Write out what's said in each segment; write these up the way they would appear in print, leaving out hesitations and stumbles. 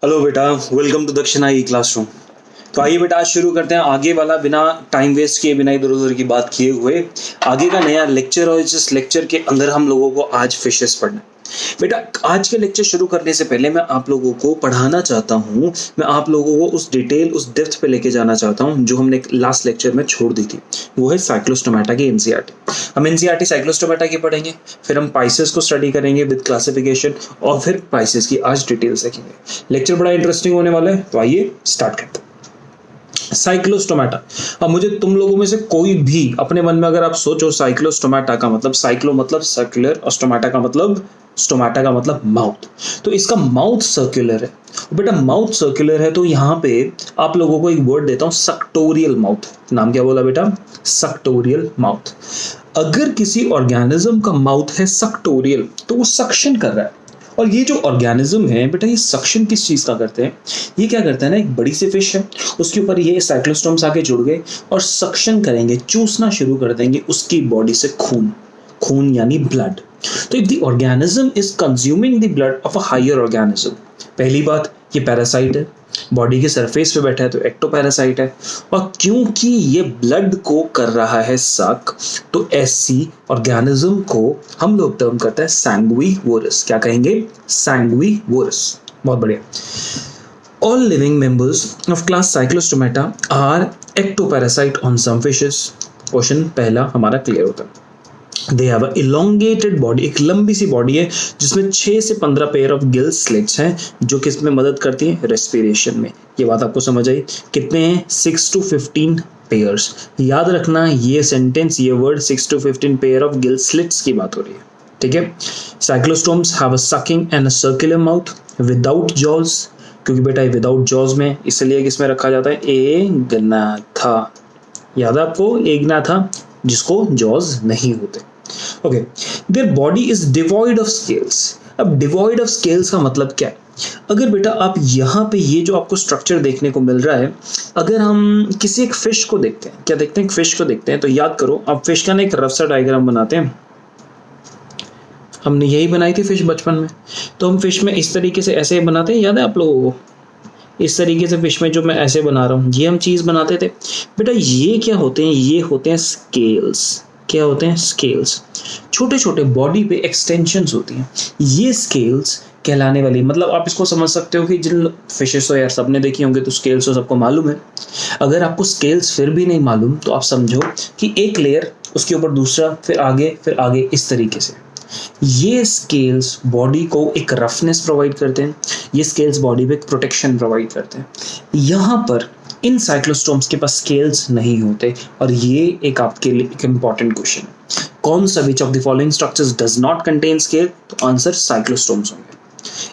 Hello बेटा, welcome to दक्षिणा ई classroom. तो आइए बेटा, आज शुरू करते हैं आगे वाला, बिना टाइम वेस्ट किए, बिना इधर उधर की बात किए हुए आगे का नया लेक्चर। और इस लेक्चर के अंदर हम लोगों को आज फिशेस पढ़ना है। बेटा, आज के लेक्चर शुरू करने से पहले मैं आप लोगों को पढ़ाना चाहता हूँ, मैं आप लोगों को उस डिटेल, उस डेप्थ पे लेके जाना चाहता हूँ जो हमने लास्ट लेक्चर में छोड़ दी थी। वो है साइक्लोस्टोमेटा की एनसीईआरटी। हम एनसीईआरटी साइक्लोस्टोमेटा की पढ़ेंगे, फिर हम पाइसेस को स्टडी करेंगे विद क्लासिफिकेशन, और फिर पाइसेस की आज डिटेल्स देखेंगे। लेक्चर बड़ा इंटरेस्टिंग होने वाला है, तो आइए स्टार्ट करते हैं। साइक्लोस्टोमेटा। अब मुझे तुम लोगों में से कोई भी अपने मन में अगर आप सोचो साइक्लोस्टोमेटा का मतलब, साइक्लो मतलब सर्कुलर और स्टोमेटा का मतलब माउथ, तो इसका माउथ सर्कुलर है। बेटा माउथ सर्कुलर है तो यहाँ पे आप लोगों को एक वर्ड देता हूँ, सक्टोरियल माउथ। नाम क्या बोला बेटा? सक्टोरियल माउथ। अगर किसी ऑर्गेनिज्म का माउथ है सक्टोरियल तो वो सक्शन कर रहा है। और ये जो ऑर्गेनिज्म है बेटा, ये सक्शन किस चीज का करते हैं? ये क्या करते हैं ना, एक बड़ी सी फिश है, उसके ऊपर ये साइक्लोस्टोम्स आके जुड़ गए और सक्शन करेंगे, चूसना शुरू कर देंगे उसकी बॉडी से खून यानी ब्लड। तो if the organism is consuming the blood of a higher organism, पहली बात ये पैरासाइट है, बॉडी के सरफेस पे बैठा है तो एक्टोपैरासाइट है। और क्योंकि ये ब्लड को कर रहा है सक, तो ऐसी ऑर्गेनिज्म को हम लोग टर्म करते हैं सैंग्विवोरस। क्या कहेंगे? सैंग्विवोरस। बहुत बढ़िया। All living members of class Cyclostomata are ectoparasite on some fishes। Question पहला हमारा क्लियर होता है। They have a elongated body, एक लंबी सी बॉडी है जिसमें 6 से 15 पेयर ऑफ गिल स्लिट्स हैं जो किस में मदद करती हैं? रेस्पिरेशन में। ये बात आपको समझ आई? कितने हैं? 6 to 15 पेयर्स। याद रखना ये सेंटेंस, ये word 6 to 15 pair of gill slits की बात हो रही है, ठीक है। Cyclostomes have a sucking and a circular mouth without jaws, क्योंकि बेटा ये विदाउट जॉज में, इसलिए किसमें रखा जाता है? एग्नाथा। याद है आपको? एग्नाथा, जिसको जॉज नहीं होते। Okay, their body is devoid of scales. अब डिवॉइड ऑफ स्केल्स का मतलब क्या है? अगर बेटा आप यहाँ पे ये जो आपको स्ट्रक्चर देखने को मिल रहा है, अगर हम किसी एक फिश को देखते हैं, क्या देखते हैं? फिश को देखते हैं, तो याद करो, अब फिश का ना एक रफ सा डायग्राम बनाते हैं। हमने यही बनाई थी फिश बचपन में, तो हम फिश में इस तरीके से ऐसे बनाते हैं, याद है आप लोगों को? इस तरीके से फिश में जो मैं ऐसे बना रहा हूँ, ये हम चीज़ बनाते थे। बेटा ये क्या होते हैं? ये होते हैं स्केल्स। क्या होते हैं? स्केल्स। छोटे छोटे बॉडी पे एक्सटेंशंस होती हैं, ये स्केल्स कहलाने वाली, मतलब आप इसको समझ सकते हो कि जिन फिशेस तो यार सबने देखी होंगे, तो स्केल्स तो सबको मालूम है। अगर आपको स्केल्स फिर भी नहीं मालूम तो आप समझो कि एक लेयर, उसके ऊपर दूसरा, फिर आगे, इस तरीके से ये स्केल्स बॉडी को एक रफनेस प्रोवाइड करते हैं, ये स्केल्स बॉडी पे एक प्रोटेक्शन प्रोवाइड करते हैं। यहाँ पर इन साइक्लोस्टोम्स के पास स्केल्स नहीं होते, और ये एक आपके लिए एक इंपॉर्टेंट क्वेश्चन है। कौन सा which of the following structures does not contain scale? तो आंसर साइक्लोस्टोम्स होंगे।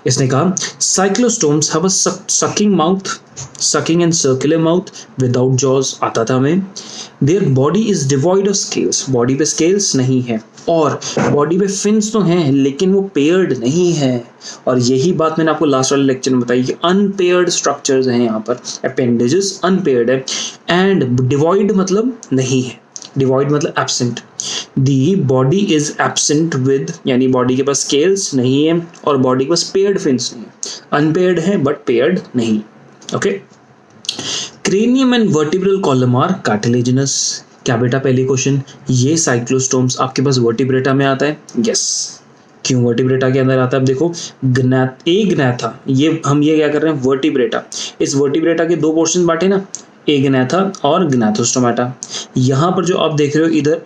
इसने कहा cyclostomes have a sucking mouth, sucking and circular mouth without jaws, आता था हमें। Their body is devoid of scales, body पे स्केल्स नहीं है, और बॉडी पे फिन्स तो हैं लेकिन वो पेयर्ड नहीं है। और यही बात मैंने आपको लास्ट वाले लेक्चर में बताई कि अनपेयर्ड स्ट्रक्चर्स हैं यहाँ पर, अपेंडेजेस अनपेयर्ड है। एंड डिवॉइड मतलब नहीं है, डिवॉइड मतलब absent. The body is absent with, यानी बॉडी के पास स्केल्स नहीं है और बॉडी के पास पेयर्ड फिन्स नहीं है। अनपेयर्ड है बट पेयर्ड नहीं। Okay, cranium and vertebral column are cartilaginous. क्या बेटा? पहली क्वेश्चन, ये साइक्लोस्टोम्स आपके पास वर्टिब्रेटा में आता है? यस। क्यों वर्टिब्रेटा के अंदर आता है? अब देखो, ग्नैथा, ये हम ये क्या कर रहे हैं? वर्टिब्रेटा। इस वर्टिब्रेटा के दो पोर्शन बांटे ना, एग्नैथा और ग्नैथोस्टोमेटा। यहाँ पर जो आप देख रहे हो इधर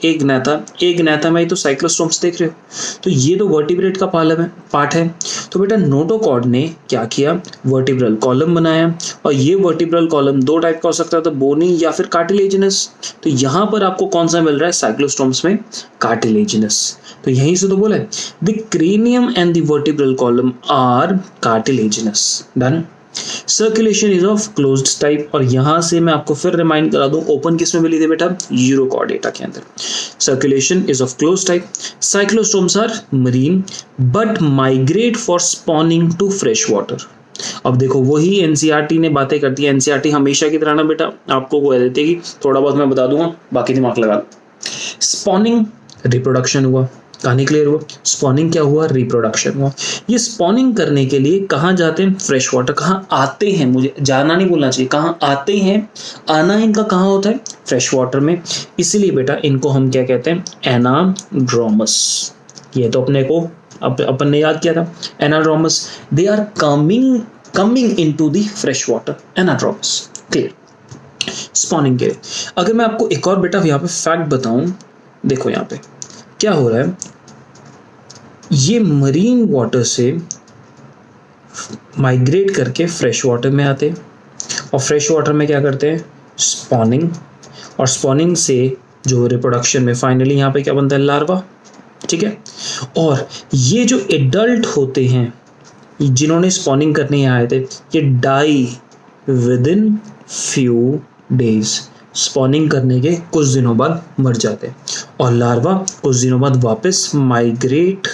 एग्नैथा में ही तो साइक्लोस्टोम्स देख रहे हो, तो ये तो वर्टिब्रेट का पार्ट है। तो बेटा नोटोकॉर्ड ने क्या किया? वर्टिब्रल कॉलम बनाया, और ये वर्टिब्रल कॉलम दो टाइप का हो सकता था, बोनी या फिर कार्टिलेजिनस। तो यहाँ पर आपको कौन सा मिल रहा है? साइक्लोस्टोम्स में कार्टिलेजिनस। तो यहीं से तो बोला है the cranium and the vertebral column are cartilaginous. Done. Circulation is of closed type, और यहां से मैं आपको फिर रिमाइंड करा दूं, ओपन किस में मिली थी बेटा? यूरोकॉर्डेटा के अंदर। Circulation is of closed type. Cyclostomes are marine but migrate for spawning to fresh water. अब देखो वही एनसीईआरटी ने बातें करती है। एनसीईआरटी हमेशा की तरह ना बेटा आपको वो देती है कि थोड़ा बहुत मैं बता दूंगा, बाकी दिमाग लगा लो। स्पॉनिंग रिप्रोडक्शन हुआ, कहानी क्लियर हुआ? स्पॉनिंग क्या हुआ? रिप्रोडक्शन हुआ। ये स्पॉनिंग करने के लिए कहाँ जाते हैं? Fresh water. कहाँ आते हैं? मुझे जाना नहीं बोलना चाहिए, कहाँ आते हैं? आना इनका कहाँ होता है? फ्रेश वाटर में। इसीलिए बेटा इनको हम क्या कहते हैं? एनाड्रोमस। ये तो अपने को अपन ने याद किया था, anadromous. They are coming into the fresh water, anadromous. Clear? Spawning के लिए अगर मैं आपको एक और बेटा यहाँ पे फैक्ट बताऊं, देखो यहाँ पे क्या हो रहा है, ये मरीन वाटर से माइग्रेट करके फ्रेश वाटर में आते हैं और फ्रेश वाटर में क्या करते हैं? स्पॉनिंग। और स्पॉनिंग से जो रिप्रोडक्शन में फाइनली यहाँ पे क्या बनता है? लार्वा। ठीक है। और ये जो एडल्ट होते हैं जिन्होंने स्पॉनिंग करने आए थे, ये die within few days. Spawning करने के कुछ दिनों बाद मर जाते हैं और लार्वा कुछ दिनों बाद वापस माइग्रेट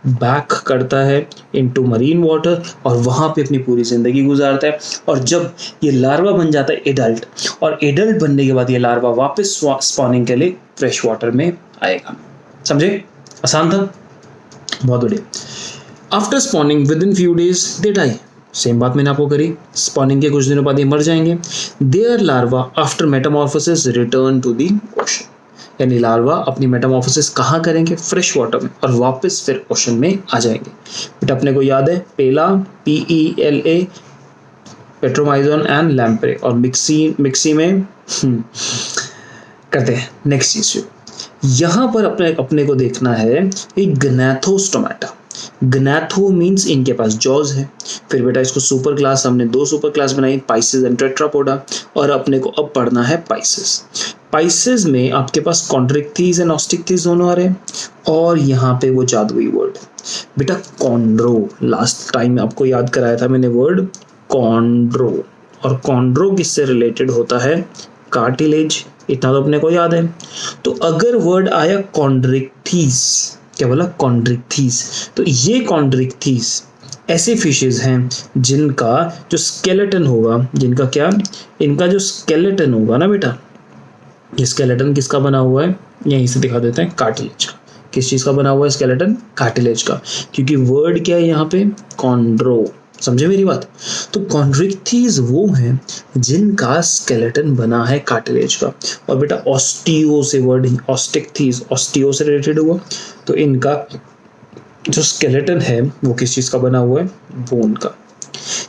बैक करता है इनटू मरीन वाटर और वहाँ पे अपनी पूरी ज़िंदगी गुजारता है। और जब ये लार्वा बन जाता है एडल्ट, और एडल्ट बनने के बाद ये लार्वा वापस स्पॉनिंग के लिए फ्रेश वाटर में आएगा। समझे? आसान था? बहुत बढ़िया। After spawning within few days they die. Same बात मैंने आपको करी, स्पॉनिंग के कुछ दिनों बाद ये मर जाएंगे। Their larva after metamorphosis return to the ocean. यानी लार्वा अपनी मेटामॉर्फोसिस कहाँ करेंगे? फ्रेश वाटर में, और वापस फिर ओशन में आ जाएंगे। बट अपने को याद है पेला, PELA, पेट्रोमाइजोन एंड लैम्प्रे, और मिक्सी में करते हैं। नेक्स्ट चीज यहाँ पर अपने को देखना है एक ग्नैथोस्टोमाटा। ग्नैथो मीन्स इनके पास जॉज है। फिर बेटा इसको सुपर क्लास, हमने 2 सुपर क्लास बनाई, पाइसेस एंड टेट्रापोडा, और अपने को अब पढ़ना है पाइसेस। पाइसेस में आपके पास कॉन्ड्रिक्थीज एंड ऑस्टिक्थीज दोनों आ रहे हैं, और यहाँ पे वो जादुई वर्ड बेटा कॉन्ड्रो। लास्ट टाइम आपको याद कराया था मैंने वर्ड कॉन्ड्रो, और कॉन्ड्रो किससे रिलेटेड होता है? कार्टिलेज। इतना तो अपने को याद है। तो अगर वर्ड आया कॉन्ड्रिक्थीज, क्या बोला? कॉन्ड्रिक्थीज। तो ये कॉन्ड्रिक्थीज ऐसे फिशेज हैं जिनका जो स्केलेटन होगा, जिनका क्या, इनका जो स्केलेटन होगा ना बेटा, ये स्केलेटन किसका बना हुआ है? यहीं से दिखा देते हैं, कार्टिलेज का। किस चीज का बना हुआ है स्केलेटन? कार्टिलेज का। क्योंकि वर्ड क्या है यहाँ पे? कॉन्ड्रो। समझे मेरी बात? तो कॉन्ड्रिक्थीज वो हैं जिनका स्केलेटन बना है कार्टिलेज का। और बेटा ऑस्टियो से वर्ड, ऑस्टिक्थीज ऑस्टियो से रिलेटेड हुआ, तो इनका जो स्केलेटन है वो किस चीज का बना हुआ है? बोन का।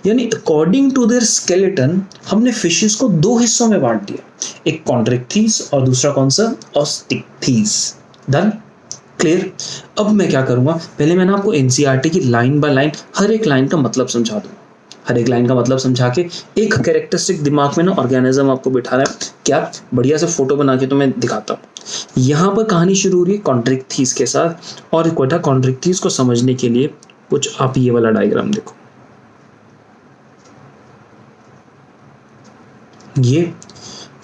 यानी अकॉर्डिंग टू देयर स्केलेटन हमने फिशेस को 2 हिस्सों में बांट दिया, एक कॉन्ड्रिक्थीज और दूसरा कौन सा? ऑस्टिक्थीज। डन? क्लियर? अब मैं क्या करूंगा, पहले मैंने आपको एनसीईआरटी की लाइन बाय लाइन हर एक लाइन का मतलब समझा दूंगा। हर एक लाइन का मतलब समझा के एक कैरेक्टरिस्टिक दिमाग में ना ऑर्गेनिज्म आपको बिठाना है। क्या बढ़िया से फोटो बना के तो मैं दिखाता हूँ। यहाँ पर कहानी शुरू हो रही है कॉन्ड्रिक्थीज के साथ, और बेटा कॉन्ड्रिक्थीज को समझने के लिए कुछ आप ये वाला डायग्राम देखो।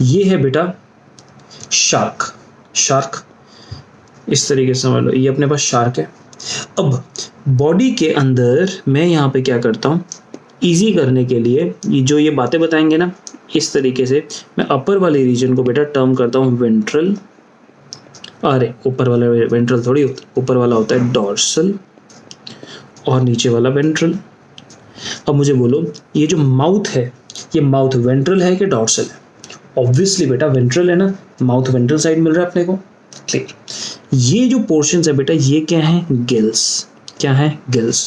ये है बेटा शार्क। इस तरीके से समझ लो, ये अपने पास शार्क है। अब बॉडी के अंदर मैं यहाँ पे क्या करता हूँ, इजी करने के लिए ये बातें बताएंगे ना, इस तरीके से मैं अपर वाले रीजन को बेटा टर्म करता हूँ वेंट्रल। अरे ऊपर वाला वेंट्रल थोड़ी होता, ऊपर वाला होता है डॉर्सल और नीचे वाला वेंट्रल। अब मुझे बोलो ये जो माउथ है, ये माउथ वेंट्रल है कि डॉर्सल है? ऑब्वियसली बेटा वेंट्रल है ना, माउथ वेंट्रल साइड मिल रहा है अपने को। क्लियर? ये जो पोर्शंस है बेटा ये क्या है? गिल्स। क्या है? गिल्स।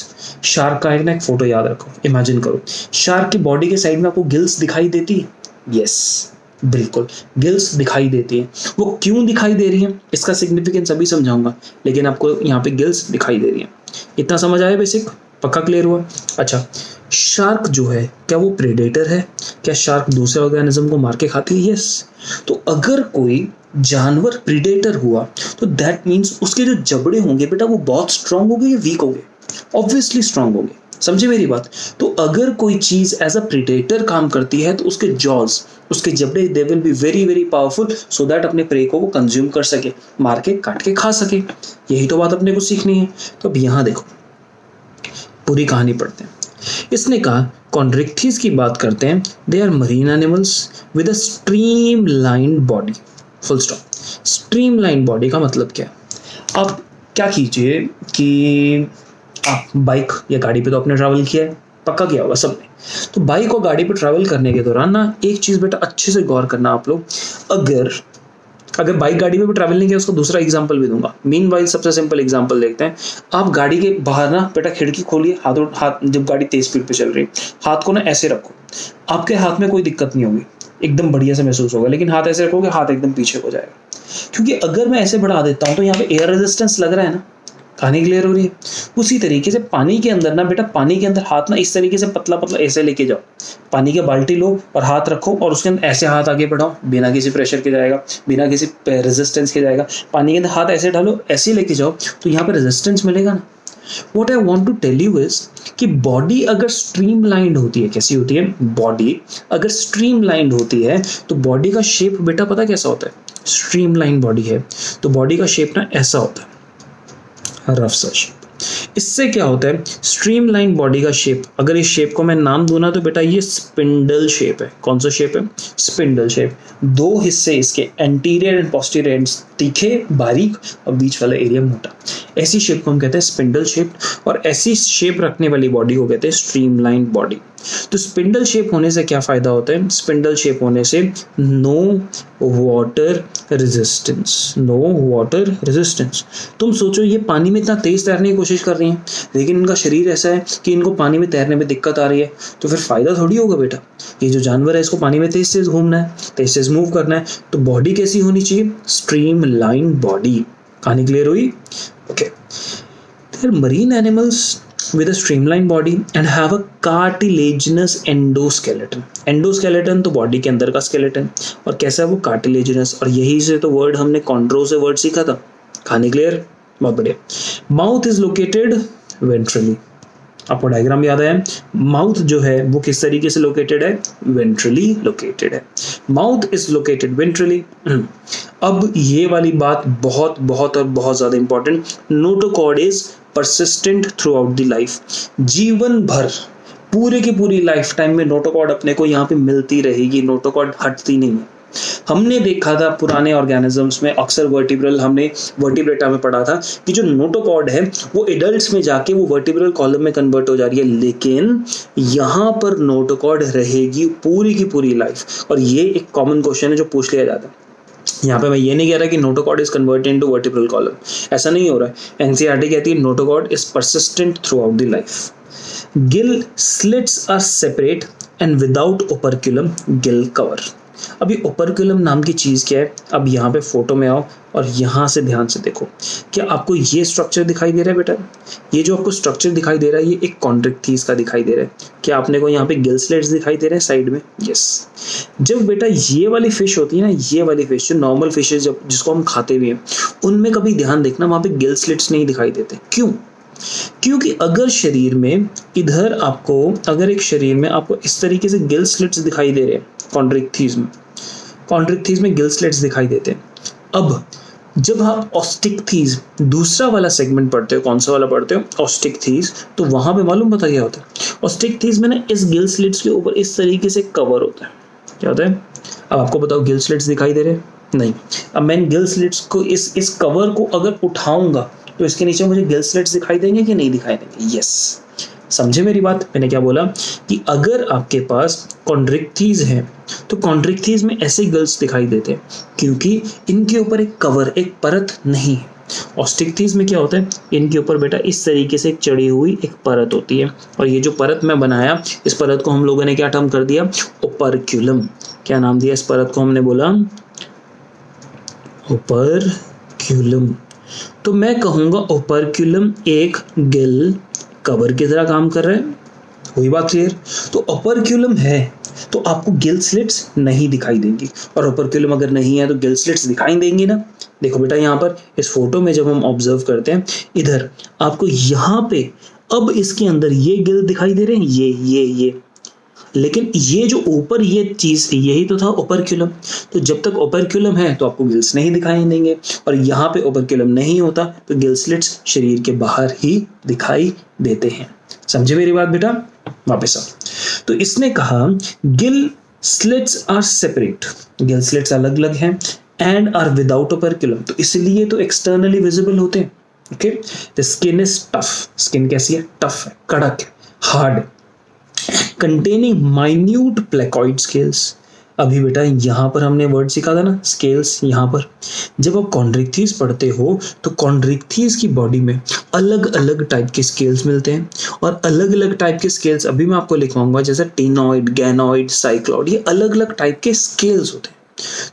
शार्क का है ना, एक फोटो याद रखो, इमेजिन करो शार्क की बॉडी के साइड में आपको गिल्स दिखाई देती है? यस बिल्कुल, गिल्स दिखाई देती है। वो क्यों दिखाई दे रही है इसका सिग्निफिकेंस अभी समझाऊंगा, लेकिन आपको यहाँ पे गिल्स दिखाई दे रही है। इतना समझ आया? बेसिक पक्का क्लियर हुआ? अच्छा, शार्क जो है क्या वो प्रेडेटर है? क्या शार्क दूसरे ऑर्गेनिज्म को मार के खाती है? यस। तो अगर कोई जानवर प्रेडेटर हुआ तो दैट मीन्स उसके जो जबड़े होंगे बेटा वो बहुत स्ट्रांग होंगे या वीक होंगे? ऑब्वियसली स्ट्रांग होंगे। समझे मेरी बात? तो अगर कोई चीज एज अ प्रेडेटर काम करती है तो उसके जॉज, उसके जबड़े they will be very very powerful, so that अपने प्रे को वो कंज्यूम कर सके, मार के काट के खा सके। यही तो बात अपने को सीखनी है। तो अब यहाँ देखो, पूरी कहानी पढ़ते हैं। इसने कहा कॉन्ड्रिक्थीज की बात करते हैं, they are marine animals with a streamline body. Full stop. Streamline body का मतलब क्या है? अब क्या कीजिए कि आप बाइक या गाड़ी पे तो आपने ट्रैवल किया है, पक्का किया होगा सबने। तो बाइक और गाड़ी पे ट्रैवल करने के दौरान ना एक चीज़ बेटा अच्छे से गौर करना आप लोग, अगर अगर बाइक गाड़ी में भी ट्रैवल नहीं किया, उसका दूसरा एग्जांपल भी दूंगा। मीनवाइल सबसे सिंपल एग्जांपल देखते हैं। आप गाड़ी के बाहर ना बेटा खिड़की खोलिए, हाथ जब गाड़ी तेज स्पीड पे चल रही है, हाथ को ना ऐसे रखो, आपके हाथ में कोई दिक्कत नहीं होगी, एकदम बढ़िया से महसूस होगा। लेकिन हाथ ऐसे रखोगे, हाथ एकदम पीछे हो जाएगा, क्योंकि अगर मैं ऐसे बढ़ा देता हूँ तो यहाँ पे एयर रेजिस्टेंस लग रहा है ना, कहानी क्लियर हो रही है। उसी तरीके से पानी के अंदर ना बेटा, पानी के अंदर हाथ ना इस तरीके से पतला पतला ऐसे लेके जाओ, पानी की बाल्टी लो और हाथ रखो और उसके अंदर ऐसे हाथ आगे बढ़ाओ, बिना किसी प्रेशर के जाएगा, बिना किसी रेजिस्टेंस के जाएगा। पानी के अंदर हाथ ऐसे डालो, ऐसे लेके जाओ, तो यहाँ पे रेजिस्टेंस मिलेगा ना। What I want to tell you is कि बॉडी अगर स्ट्रीमलाइंड होती है, कैसी होती है बॉडी अगर स्ट्रीमलाइंड होती है, तो बॉडी का शेप बेटा पता कैसा होता है, स्ट्रीमलाइन बॉडी है तो बॉडी का शेप ना ऐसा होता है, रफ सा शेप। इससे क्या होता है, स्ट्रीमलाइन बॉडी का शेप, अगर इस शेप को मैं नाम दूं ना तो बेटा ये स्पिंडल शेप है। कौन सा शेप है, स्पिंडल शेप। दो हिस्से इसके, एंटीरियर एंड पोस्टीरियर एंड्स तीखे बारीक और बीच वाला एरिया मोटा, ऐसी शेप को हम कहते हैं स्पिंडल शेप। और ऐसी शेप रखने वाली बॉडी को कहते हैं स्ट्रीमलाइन बॉडी। तो स्पिंडल शेप होने से क्या फायदा होता है, स्पिंडल शेप होने से no water resistance, no water resistance. तुम सोचो ये पानी में इतना तेज तैरने की कोशिश कर रही हैं, लेकिन इनका शरीर ऐसा है कि इनको पानी में तैरने में दिक्कत आ रही है, तो फिर फायदा थोड़ी होगा बेटा। ये जो जानवर है इसको पानी में तेज तेज घूमना है, तेज तेज मूव करना है, तो बॉडी कैसी होनी चाहिए, स्ट्रीमलाइन बॉडी। कहानी क्लियर हुई? Okay. There are marine animals with a streamlined body and have a cartilaginous endoskeleton. Endoskeleton तो बॉडी के अंदर का स्केलेटन, और कैसा है वो, कार्टिलेजिनस। और यही से तो वर्ड हमने कॉन्ड्रो से वर्ड सीखा था। कहानी क्लियर? बहुत बढ़िया। माउथ इज लोकेटेड वेंट्रली, आपको डायग्राम याद है, माउथ जो है वो किस तरीके से लोकेटेड है, वेंट्रली लोकेटेड है। Mouth is located ventrally. अब ये वाली बात बहुत बहुत और बहुत ज्यादा important, notochord is persistent throughout the life. जीवन भर, पूरे की पूरी लाइफ टाइम में नोटोकॉर्ड अपने को यहाँ पे मिलती रहेगी, नोटोकॉर्ड हटती नहीं है। हमने देखा था पुराने ऑर्गेनिजम्स में, अक्सर वर्टिब्रल, हमने वर्टिब्रेटा में पढ़ा था कि जो नोटोकॉर्ड है वो एडल्ट्स में जाके वो वर्टिब्रल कॉलम में कन्वर्ट हो जा रही है, लेकिन यहाँ पर नोटोकॉर्ड रहेगी पूरी की पूरी लाइफ। और ये एक कॉमन क्वेश्चन है जो पूछ लिया जाता है। यहाँ पे मैं ये नहीं कह रहा कि notochord is converted into vertebral column, ऐसा नहीं हो रहा है। एनसीईआरटी कहती है notochord is persistent throughout the life. Gill slits are separate and without operculum gill cover. अभी ओपर्क्यूलम नाम की चीज क्या है, अब यहाँ पे फोटो में आओ और यहाँ से ध्यान से देखो, क्या आपको ये स्ट्रक्चर दिखाई दे रहा है बेटा? ये जो आपको स्ट्रक्चर दिखाई दे रहा है ये एक कॉन्ड्रिक्टीज का दिखाई दे रहा है। क्या आपने को यहाँ पे गिल स्लिट्स दिखाई दे रहे हैं साइड में? यस। जब बेटा ये वाली फिश होती है ना, ये वाली फिश जो नॉर्मल फिश है, जब जिसको हम खाते भी हैं, उनमें कभी ध्यान देखना वहाँ पे गिल स्लिट्स नहीं दिखाई देते। क्यों? क्योंकि अगर शरीर में इधर आपको, अगर एक शरीर में आपको इस तरीके से गिल स्लिट्स दिखाई दे रहे हैं, कॉन्ड्रिक्टीज में गिल स्लिट्स दिखाई देते हैं। अब जब आप ऑस्टिक्थीज दूसरा वाला सेगमेंट पढ़ते हो, कौन सा वाला पढ़ते हो, ऑस्टिक्थीज, तो वहां पे मालूम पता क्या होता है, ऑस्टिक्थीज में ना इस गिल स्लिट्स के ऊपर इस तरीके से कवर होता है। क्या होता है? अब आपको बताओ, गिल स्लिट्स दिखाई दे रहे हैं? नहीं। अब मैं गिल स्लिट्स को, इस कवर को अगर उठाऊंगा तो इसके नीचे मुझे गिल स्लिट्स दिखाई देंगे कि नहीं दिखाई देंगे? यस। समझे मेरी बात? मैंने क्या बोला कि अगर आपके पास कॉन्ड्रिक्थीज है तो कॉन्ड्रिक्थीज में ऐसे गिल्स दिखाई देते हैं क्योंकि इनके ऊपर एक कवर, एक परत नहीं है। ऑस्टिक्थीज में क्या होता है, इनके ऊपर बेटा इस तरीके से एक चढ़ी हुई एक परत होती है, और ये जो परत मैं बनाया, इस परत को हम लोगों ने क्या टर्म कर दिया, ओपर्क्यूलम। क्या नाम दिया इस परत को? हमने बोला ओपर्क्यूलम। तो मैं कहूंगा ओपर्क्यूलम एक गिल कवर की तरह काम कर रहा है। वही बात क्लियर? तो ओपर्क्यूलम है तो आपको गिल स्लिट्स नहीं दिखाई देंगी, और ओपर्क्यूलम अगर नहीं है तो गिल स्लिट्स दिखाई देंगी ना। देखो बेटा, यहाँ पर इस फोटो में जब हम ऑब्जर्व करते हैं, इधर आपको यहाँ पे अब इसके अंदर ये गिल दिखाई दे रहे हैं, ये लेकिन ये जो ऊपर ये चीज, यही तो था ओपर्क्यूलम। तो जब तक ओपर्क्यूलम है तो आपको गिल्स नहीं दिखाई देंगे, और यहाँ पे ओपर्क्यूलम नहीं होता तो गिल स्लिट्स शरीर के बाहर ही दिखाई देते हैं। समझे मेरी बात बेटा? वापस आओ। तो इसने कहा gill slits are separate, gill slits अलग अलग हैं, एंड आर विदाउट ओपर्क्यूलम, तो इसलिए तो एक्सटर्नली विजिबल होते हैं। Okay, the skin is tough, skin कैसी है, टफ है, कड़क है, हार्ड है, कंटेनिंग माइन्यूट प्लेकॉइड स्केल्स। अभी बेटा यहाँ पर हमने वर्ड सीखा था ना स्केल्स, यहाँ पर जब आप कॉन्ड्रिक्थीज पढ़ते हो तो कॉन्ड्रिक्थीज की बॉडी में अलग अलग टाइप के स्केल्स मिलते हैं, और अलग अलग टाइप के स्केल्स अभी मैं आपको लिखवाऊंगा, जैसे टीनॉइड, गैनॉइड, साइक्लॉइड, ये अलग अलग टाइप के स्केल्स होते हैं।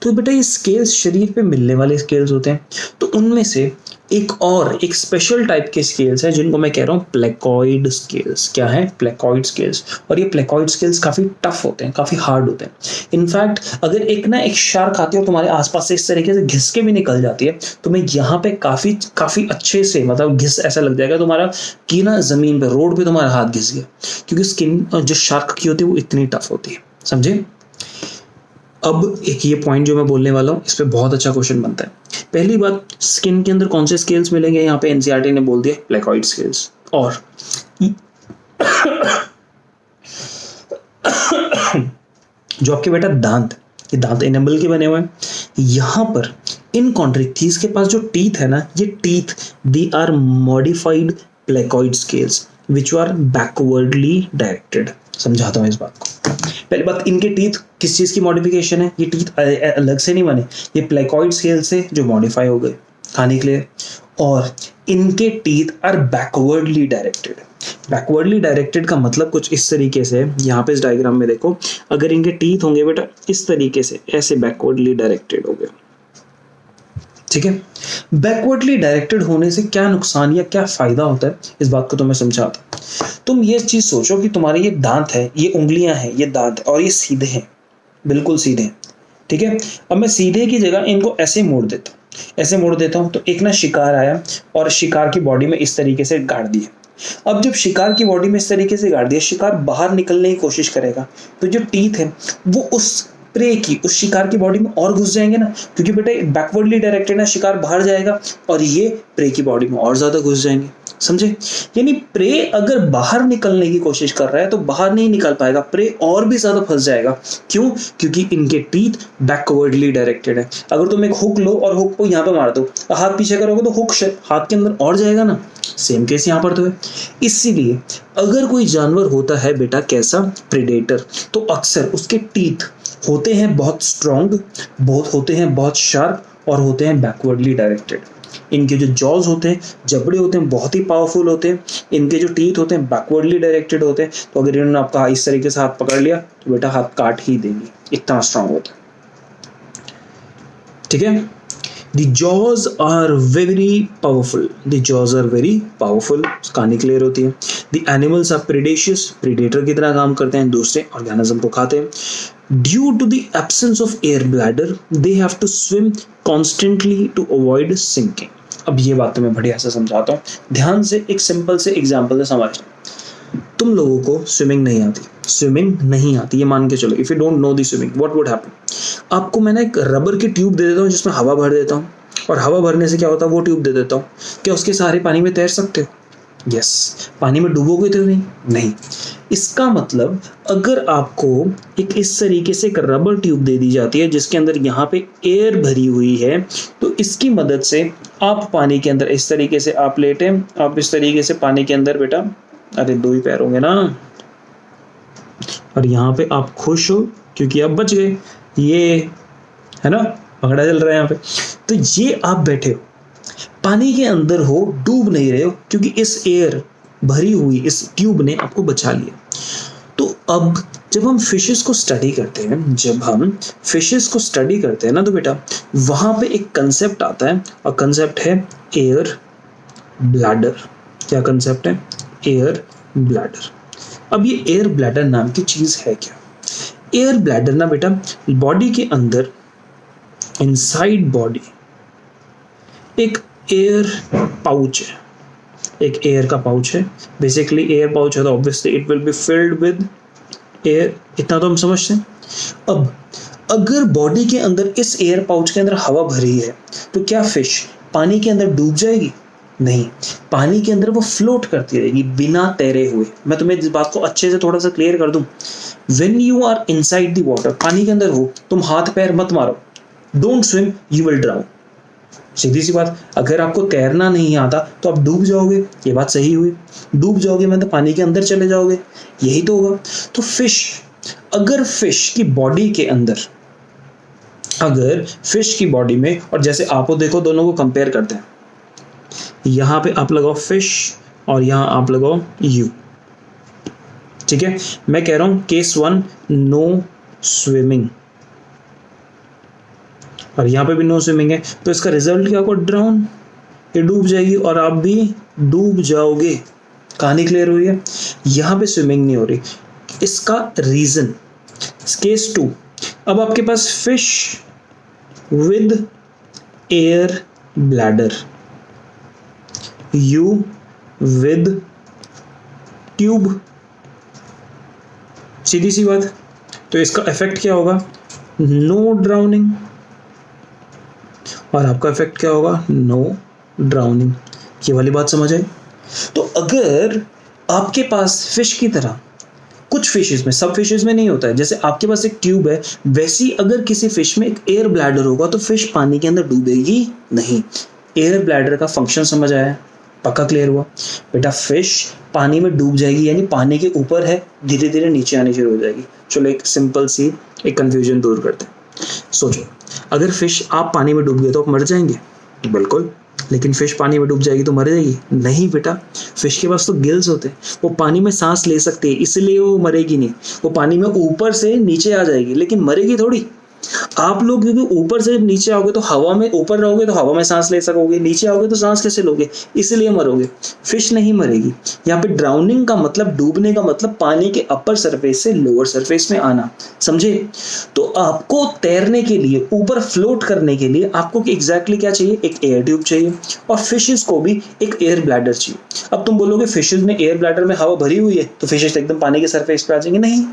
तो बेटा ये स्केल्स शरीर पे मिलने वाले स्केल्स होते हैं, तो उनमें से एक स्पेशल टाइप के स्केल्स हैं जिनको मैं कह रहा हूँ प्लेकॉइड स्केल्स। क्या है, प्लेकॉइड स्केल्स। और ये प्लेकॉइड स्केल्स काफी टफ होते हैं, काफी हार्ड होते हैं। इनफैक्ट अगर एक शार्क आती है और तुम्हारे आसपास से इस तरीके से घिस के भी निकल जाती है तो मैं यहाँ पे काफी अच्छे से मतलब घिस ऐसा लग जाएगा तुम्हारा कि ना जमीन पे, रोड पे तुम्हारा हाथ घिस गया, क्योंकि स्किन जो शार्क की होती है वो इतनी टफ होती है, समझे। अब एक ये पॉइंट जो मैं बोलने वाला हूँ इस पे बहुत अच्छा क्वेश्चन बनता है। पहली बात, स्किन के अंदर कौन से स्केल्स मिलेंगे, यहाँ पे एनसीईआरटी ने बोल दिया प्लेकॉइड स्केल्स। और जो आपके बेटा दांत, ये दांत एनेमल के बने हुए हैं, यहाँ पर इन कॉन्ड्रिक्थीज के पास जो टीथ है ना, ये teeth they are modified placoid scales which are backwardly directed. समझाता हूँ इस बात को। पहली बात, इनके टीथ किस चीज की मॉडिफिकेशन है, ये टीथ अलग से नहीं बने, ये प्लेकॉइड स्केल से जो मॉडिफाई हो गए खाने के लिए, और इनके teeth are backwardly directed. Backwardly directed का मतलब कुछ इस तरीके से, यहाँ पे इस डायग्राम में देखो, अगर इनके टीथ होंगे बेटा इस तरीके से, ऐसे बैकवर्डली डायरेक्टेड हो गए, ठीक है। बैकवर्डली डायरेक्टेड होने से क्या नुकसान या क्या फायदा होता है इस बात को तो मैं समझाता हूं। तुम ये चीज सोचो कि तुम्हारे ये दांत है, ये उंगलियां हैं, ये दांत, और ये सीधे हैं, बिल्कुल सीधे हैं, ठीक है। अब मैं सीधे की जगह इनको ऐसे मोड़ देता हूँ, ऐसे मोड़ देता हूँ, तो एक ना शिकार आया और शिकार की बॉडी में इस तरीके से गाड़ दिया। अब जब शिकार की बॉडी में इस तरीके से गाड़ दिया, शिकार बाहर निकलने की कोशिश करेगा, तो जो टीथ है वो उस प्रे की, उस शिकार की बॉडी में और घुस जाएंगे ना, क्योंकि बेटा बैकवर्डली डायरेक्टेड है, शिकार बाहर जाएगा और ये प्रे की बॉडी में और ज्यादा घुस जाएंगे, समझे। यानी प्रे अगर बाहर निकलने की कोशिश कर रहा है तो बाहर नहीं निकल पाएगा, प्रे और भी ज्यादा फंस जाएगा। क्यों, क्योंकि इनके टीथ बैकवर्डली डायरेक्टेड है। अगर तुम एक हुक लो और हुक को यहाँ पे मार दो, हाथ पीछे करोगे तो हुक हाथ के अंदर और जाएगा ना, सेम केस यहाँ पर तो है। इसीलिए अगर कोई जानवर होता है बेटा कैसा, प्रेडेटर, तो अक्सर उसके टीथ होते हैं बहुत स्ट्रॉन्ग, बहुत होते हैं बहुत शार्प, और होते हैं बैकवर्डली डायरेक्टेड। इनके जो जॉज होते हैं, जबड़े होते हैं, बहुत ही पावरफुल होते हैं। इनके जो टीथ होते हैं बैकवर्डली डायरेक्टेड होते हैं। तो अगर इन्होंने आपका इस तरीके से हाथ पकड़ लिया तो बेटा हाथ काट ही देंगे, इतना स्ट्रॉन्ग होता है, ठीक है। The jaws are very powerful. The jaws are very powerful. कहानी क्लियर होती है। The animals are predaceous. Predator की तरह काम करते हैं, दूसरे ऑर्गेनिज्म को खाते हैं। Due to the absence of air bladder, they have to swim constantly to avoid sinking. अब ये बात तो मैं बढ़िया से समझाता हूँ, ध्यान से एक सिंपल से एग्जाम्पल से समझना। तुम लोगों को स्विमिंग नहीं आती, ये मान के चलो, if you don't know the swimming what would happen. आपको मैं ना एक रबर की ट्यूब दे देता हूँ जिसमें हवा भर देता हूँ, और हवा भरने से क्या होता है, वो ट्यूब दे देता हूँ, क्या उसके सहारे पानी में तैर सकते हो? यस। पानी में डूबोगे तो नहीं। इसका मतलब अगर आपको एक इस तरीके से एक रबर ट्यूब दे दी जाती है जिसके अंदर यहाँ पे एयर भरी हुई है, तो इसकी मदद से आप पानी के अंदर इस तरीके से आप लेटे, आप इस तरीके से पानी के अंदर बेटा, अरे दो ही पैर होंगे ना, और यहाँ पे आप खुश हो क्योंकि आप बच गए, ये है ना, पकड़ा चल रहा है यहाँ पे। तो ये आप बैठे हो, पानी के अंदर हो, डूब नहीं रहे हो, क्योंकि इस एयर भरी हुई इस ट्यूब ने आपको बचा लिया। तो अब जब हम फिशेस को स्टडी करते हैं ना, तो बेटा वहां पे एक कंसेप्ट आता है, और कंसेप्ट है एयर ब्लैडर। क्या कंसेप्ट है? Air bladder. अब ये एयर ब्लैडर नाम की चीज है क्या? एयर ब्लैडर ना बेटा बॉडी के अंदर, इनसाइड बॉडी एक एयर पाउच है, एक एयर का पाउच है। बेसिकली एयर पाउच है तो obviously it will be filled with air, इतना तो हम समझते हैं। अब अगर बॉडी के अंदर इस एयर पाउच के अंदर हवा भरी है तो क्या फिश पानी के अंदर डूब जाएगी? नहीं, पानी के अंदर वो फ्लोट करती रहेगी बिना तैरे हुए। मैं तुम्हें इस बात को अच्छे से थोड़ा सा क्लियर कर दूं। When you are inside the water, पानी के अंदर हो, तुम हाथ पैर मत मारो, don't swim, you will drown. सीधी सी बात, अगर आपको तैरना नहीं आता तो आप डूब जाओगे, ये बात सही हुई। डूब जाओगे मतलब पानी के अंदर चले जाओगे, यही तो होगा। तो अगर फिश की बॉडी के अंदर, अगर फिश की बॉडी में, और जैसे आप देखो दोनों को कंपेयर करते हैं, यहां पे आप लगाओ फिश और यहां आप लगाओ यू, ठीक है। मैं कह रहा हूं केस 1 नो स्विमिंग, और यहां पे भी नो स्विमिंग है, तो इसका रिजल्ट क्या होगा? ड्राउन, ये डूब जाएगी और आप भी डूब जाओगे। कहानी क्लियर हुई है? यहां पे स्विमिंग नहीं हो रही। इसका रीजन, केस 2, अब आपके पास fish with air bladder, you with tube, सीधी सी बात। तो इसका इफेक्ट क्या होगा? नो ड्राउनिंग, और आपका इफेक्ट क्या होगा? No drowning. ये वाली बात समझ आई? तो अगर आपके पास फिश की तरह, कुछ फिशेस में, सब फिशेस में नहीं होता है, जैसे आपके पास एक ट्यूब है, वैसी अगर किसी फिश में एक एयर ब्लैडर होगा तो फिश पानी के अंदर डूबेगी नहीं। एयर ब्लैडर का फंक्शन समझ आया? पक्का क्लियर हुआ? बेटा फिश पानी में डूब जाएगी, यानी पानी के ऊपर है, धीरे धीरे नीचे आनी शुरू हो जाएगी। चलो एक सिंपल सी एक कंफ्यूजन दूर करते हैं। सोचो, अगर फिश आप पानी में डूब गए तो आप मर जाएंगे? बिल्कुल। लेकिन फिश पानी में डूब जाएगी तो मर जाएगी? नहीं बेटा, फिश के पास तो गिल्स होते हैं, वो पानी में सांस ले सकती है, इसलिए वो मरेगी नहीं। वो पानी में ऊपर से नीचे आ जाएगी, लेकिन मरेगी थोड़ी। आप लोग क्योंकि ऊपर से नीचे आओगे तो हवा में, ऊपर रहोगे तो हवा में सांस ले सकोगे, नीचे आओगे तो सांस कैसे लोगे? इसलिए मरोगे। फिश नहीं मरेगी। यहाँ पे ड्राउनिंग का मतलब, डूबने का मतलब पानी के अपर सरफेस से लोअर सरफेस में आना, समझे? तो आपको तैरने के लिए, ऊपर फ्लोट करने के लिए आपको एग्जैक्टली क्या चाहिए? एक एयर ट्यूब चाहिए, और फिशेस को भी एक एयर ब्लैडर चाहिए। अब तुम बोलोगे फिशेस में एयर ब्लैडर में हवा भरी हुई है तो फिशेस एकदम पानी के सरफेस पे आ जाएंगे? नहीं,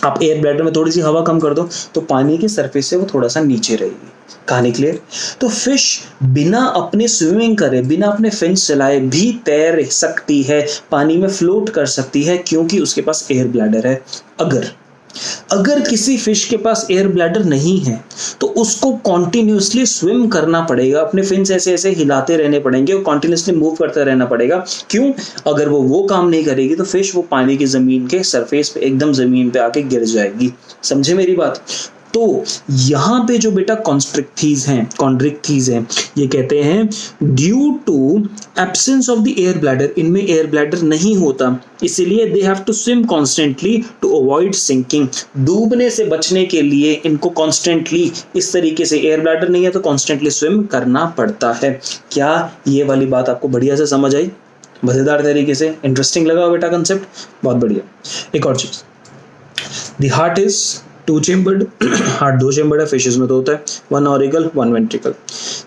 आप एयर ब्लैडर में थोड़ी सी हवा कम कर दो तो पानी के सरफेस से वो थोड़ा सा नीचे रहेगी। कहानी क्लियर? तो फिश बिना अपने स्विमिंग करे, बिना अपने फिन्स चलाए भी तैर सकती है, पानी में फ्लोट कर सकती है, क्योंकि उसके पास एयर ब्लैडर है। अगर किसी फिश के पास एयर ब्लैडर नहीं है तो उसको कॉन्टिन्यूसली स्विम करना पड़ेगा, अपने फिन्स ऐसे ऐसे हिलाते रहने पड़ेंगे और कॉन्टिन्यूसली मूव करता रहना पड़ेगा। क्यों? अगर वो काम नहीं करेगी तो फिश वो पानी की जमीन के सरफेस पे, एकदम जमीन पे आके गिर जाएगी। समझे मेरी बात? तो यहाँ पे जो बेटा कॉन्स्ट्रिक्टीज हैं, ये कहते हैं due to absence of the air bladder, इनमें एयर ब्लैडर नहीं होता, इसलिए they have to swim constantly to avoid sinking. डूबने से बचने के लिए इनको कॉन्स्टेंटली, इस तरीके से, एयर ब्लैडर नहीं है तो कॉन्स्टेंटली स्विम करना पड़ता है। क्या ये वाली बात आपको बढ़िया से समझ आई? मजेदार तरीके से, इंटरेस्टिंग लगा बेटा कंसेप्ट? बहुत बढ़िया। एक और चीज, the heart is 2 chambered, heart 2 chambered है, फिशेस में तो होता है 1 auricle 1 ventricle.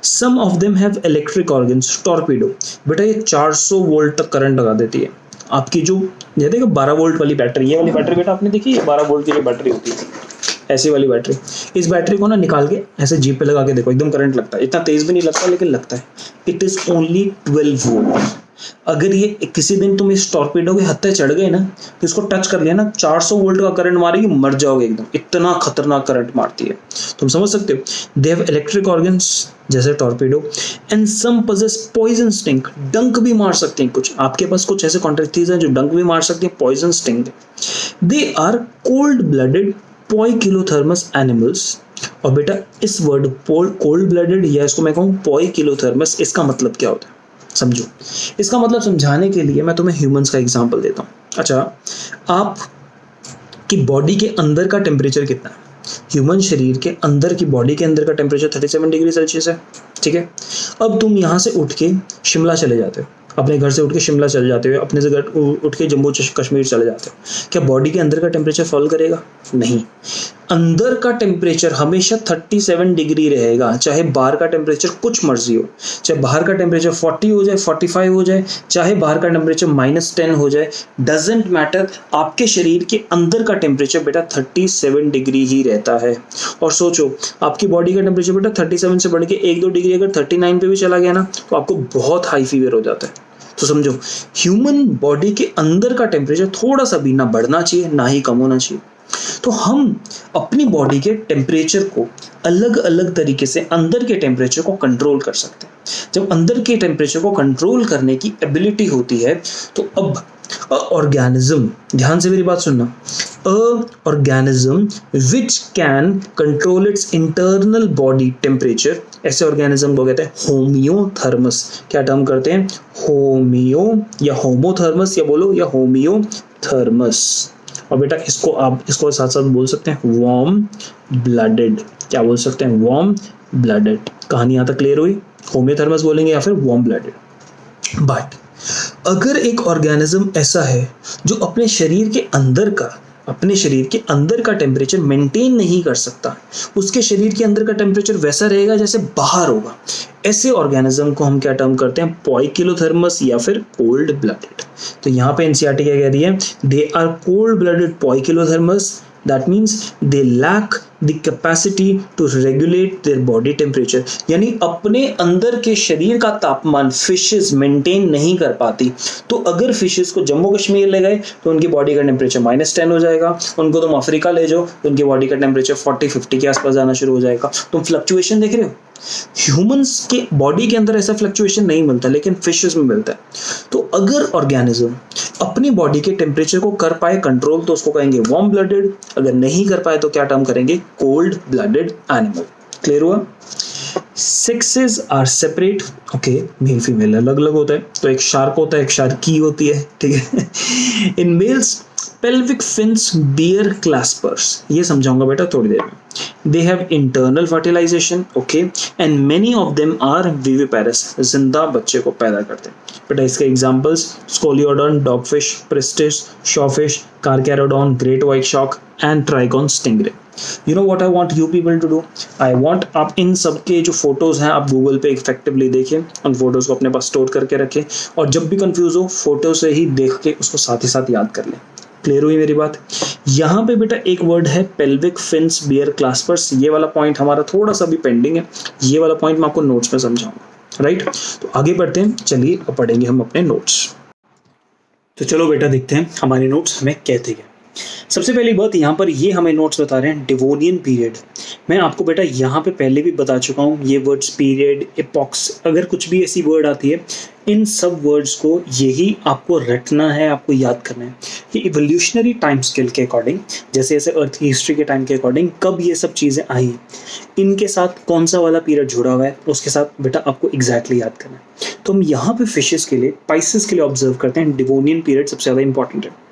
Some of them have electric organs, torpedo. बेटा ये 400 वोल्ट तक करंट लगा देती है। आपकी जो ये देखो 12 वोल्ट वाली बैटरी, ये वाली बैटरी बेटा आपने देखी है, 12 वोल्ट की जो बैटरी होती है, ऐसी वाली बैटरी। इस बैटरी को ना निकाल के ऐसे जीप पे लगा के देखो, एकदम करंट लगता है, इतना तेज भी नहीं लगता लेकिन लगता है। It is only 12 volt. अगर ये किसी दिन तुम इस टॉर्पीडो के हत्थे चढ़ गए ना, तो इसको टच कर लिया ना, 400 वोल्ट का करंट मारेगी, मर जाओगे एकदम, इतना खतरनाक करंट मारती है। तुम समझ सकते हो? दे हैव इलेक्ट्रिक ऑर्गन्स जैसे torpedo, and some possess poison sting, डंक भी मार सकते हैं कुछ। आपके पास कुछ ऐसे कॉन्ट्रैक्टीज हैं जो डंक भी मार सकते हैं, poison sting. They are cold blooded poikilothermous animals. और बेटा इस वर्ड कोल्ड ब्लडेड, या इसको मैं कहूँ पोइकिलोथर्मस, इसका मतलब क्या होता है समझो। इसका मतलब समझाने के लिए मैं तुम्हें ह्यूमंस का एग्जांपल देता हूँ। अच्छा, आप की बॉडी के अंदर का टेम्परेचर कितना है? ह्यूमन शरीर के अंदर की बॉडी के अंदर का टेम्परेचर 37 डिग्री सेल्सियस है, ठीक है। अब तुम यहाँ से उठ के शिमला चले जाते हो, अपने घर से उठ के शिमला चले जाते हो, अपने से घर उठ के जम्मू कश्मीर चले जाते हो, क्या बॉडी के अंदर का टेम्परेचर फॉल करेगा? नहीं। अंदर का टेम्परेचर हमेशा 37 डिग्री रहेगा, चाहे बाहर का टेम्परेचर कुछ मर्जी हो, चाहे बाहर का टेम्परेचर 40 हो जाए, 45 हो जाए, चाहे बाहर का टेम्परेचर -10 हो जाए, डजेंट मैटर। आपके शरीर के अंदर का टेम्परेचर बेटा 37 डिग्री ही रहता है। और सोचो, आपकी बॉडी का टेम्परेचर बेटा 37 से बढ़ के 1-2 डिग्री अगर 39 पे भी चला गया ना, तो आपको बहुत हाई फीवर हो जाता है। तो समझो, ह्यूमन बॉडी के अंदर का टेम्परेचर थोड़ा सा भी ना बढ़ना चाहिए ना ही कम होना चाहिए। तो हम अपनी बॉडी के टेम्परेचर को अलग अलग तरीके से अंदर के टेम्परेचर को कंट्रोल कर सकते हैं। जब अंदर के टेम्परेचर को कंट्रोल करने की एबिलिटी होती है तो अब ऑर्गेनिज्म, ध्यान से मेरी बात सुनना, organism which can control it's internal body temperature, ऐसे ऑर्गेनिज्म को कहते हैं होमियोथर्मस। क्या टर्म करते हैं? होमियो या होमोथर्मस, या बोलो या होमियोथर्मस। और बेटा इसको साथ साथ बोल सकते हैं वार्म ब्लडेड। क्या बोल सकते हैं? Warm blooded. कहानी यहाँ तक क्लियर हुई? होमियोथर्मस बोलेंगे या फिर वार्म ब्लडेड। बट अगर एक ऑर्गेनिज्म ऐसा है जो अपने शरीर के अंदर का टेम्परेचर मेंटेन नहीं कर सकता, उसके शरीर के अंदर का टेम्परेचर वैसा रहेगा जैसे बाहर होगा, ऐसे ऑर्गेनिज्म को हम क्या टर्म करते हैं? पोइकिलोथर्मस या फिर कोल्ड ब्लडेड। तो यहाँ पे एनसीईआरटी क्या कह रही है? They are cold blooded poikilothermous, that means they lack the capacity to regulate their body temperature, यानी अपने अंदर के शरीर का तापमान फिशेस मेंटेन नहीं कर पाती। तो अगर फिशेस को जम्मू कश्मीर ले गए तो उनकी बॉडी का टेम्परेचर -10 हो जाएगा, उनको तुम अफ्रीका ले जाओ तो उनकी बॉडी का टेम्परेचर 40-50 के आसपास जाना शुरू हो जाएगा। तुम फ्लक्चुएशन देख रहे हो? ह्यूमंस के बॉडी के अंदर ऐसा फ्लक्चुएशन नहीं मिलता, लेकिन फिशेस में मिलता है। तो अगर ऑर्गेनिज्म अपनी बॉडी के टेम्परेचर को कर पाए कंट्रोल तो उसको कहेंगे वार्म ब्लडेड, अगर नहीं कर पाए तो क्या टर्म करेंगे? Cold blooded animal. क्लियर हुआ? Sexes are separate, okay, male female अलग अलग होता है। तो एक शार्क होता है, एक शार्की होती है, ठीक है। In males pelvic fins bear claspers, ये समझाऊंगा बेटा थोड़ी देर में। They have internal fertilization, okay, and many of them are viviparous, जिंदा बच्चे को पैदा करते हैं। बेटा इसके examples Scoliodon, dogfish, Pristis, sawfish, Carcharodon, great white shark and Trygon stingray. You know what I want you people to do? I want आप इन सब के जो फोटोज हैं आप गूगल पे इफेक्टिवली देखें, उन फोटोज को अपने पास स्टोर करके रखें, और जब भी कंफ्यूज हो फोटो से ही देख के उसको साथ ही साथ याद कर लें। क्लियर हुई मेरी बात? यहाँ पे बेटा एक वर्ड है पेल्विक फिन्स बियर क्लास्पर्स, ये वाला पॉइंट हमारा थोड़ा सा भी पेंडिंग है, ये वाला पॉइंट मैं आपको नोट्स में समझाऊंगा, राइट? तो आगे बढ़ते हैं, चलिए अब पढ़ेंगे हम अपने नोट्स। तो चलो बेटा देखते हैं हमारे नोट्स हमें कहते हैं। सबसे पहली बात यहाँ पर ये हमें नोट्स बता रहे हैं डिवोनियन पीरियड। मैं आपको बेटा यहाँ पे पहले भी बता चुका हूँ, ये वर्ड्स पीरियड, एपॉक्स, अगर कुछ भी ऐसी वर्ड आती है इन सब वर्ड्स को यही आपको रटना है, आपको याद करना है कि इवोल्यूशनरी टाइम स्केल के अकॉर्डिंग, जैसे जैसे अर्थ की हिस्ट्री के टाइम के अकॉर्डिंग कब ये सब चीज़ें आई, इनके साथ कौन सा वाला पीरियड जुड़ा हुआ है, उसके साथ बेटा आपको एग्जैक्टली याद करना है। तो हम यहाँ पे फिशेस के लिए, पाइसेस के लिए ऑब्जर्व करते हैं डिवोनियन पीरियड सबसे ज़्यादा इंपॉर्टेंट है।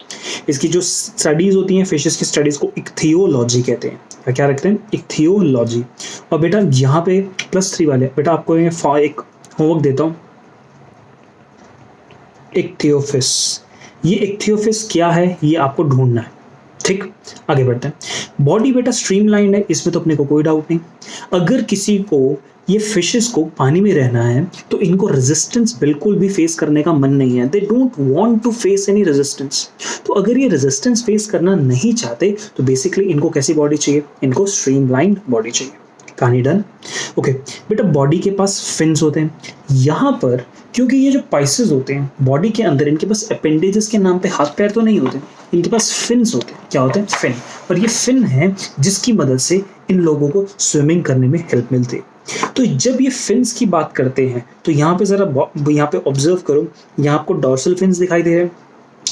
इसकी जो स्टडीज होती हैं फिशेस की स्टडीज को इक्थियोलॉजी कहते हैं। क्या रखते हैं? इक्थियोलॉजी। और बेटा यहाँ पे +3 वाले बेटा आपको एक होमवर्क देता हूँ, इक्थियोफिस। ये इक्थियोफिस क्या है ये आपको ढूंढना है, ठीक? आगे बढ़ते हैं। बॉडी बेटा स्ट्रीमलाइंड है, इसमें तो अपने को कोई डाउट नहीं। अगर किसी को ये फिशेस को पानी में रहना है तो इनको रेजिस्टेंस बिल्कुल भी फेस करने का मन नहीं है, they don't want to face any resistance. तो अगर ये रेजिस्टेंस फेस करना नहीं चाहते तो बेसिकली इनको कैसी बॉडी चाहिए? इनको स्ट्रीमलाइंड बॉडी चाहिए। कहानी डन? ओके बेटा बॉडी के पास फिन्स होते हैं। यहाँ पर क्योंकि ये जो पाइसेस होते हैं बॉडी के अंदर, इनके पास अपेंडेजेस के नाम पे हाथ पैर तो नहीं होते, इनके पास फिन्स होते हैं। क्या होते हैं? फिन। और ये फिन है जिसकी मदद से इन लोगों को स्विमिंग करने में हेल्प मिलती है। तो जब ये फिन्स की बात करते हैं तो यहाँ पे ज़रा यहाँ पे ऑब्जर्व करो, यहाँ आपको डॉर्सल फिन्स दिखाई दे रहे हैं,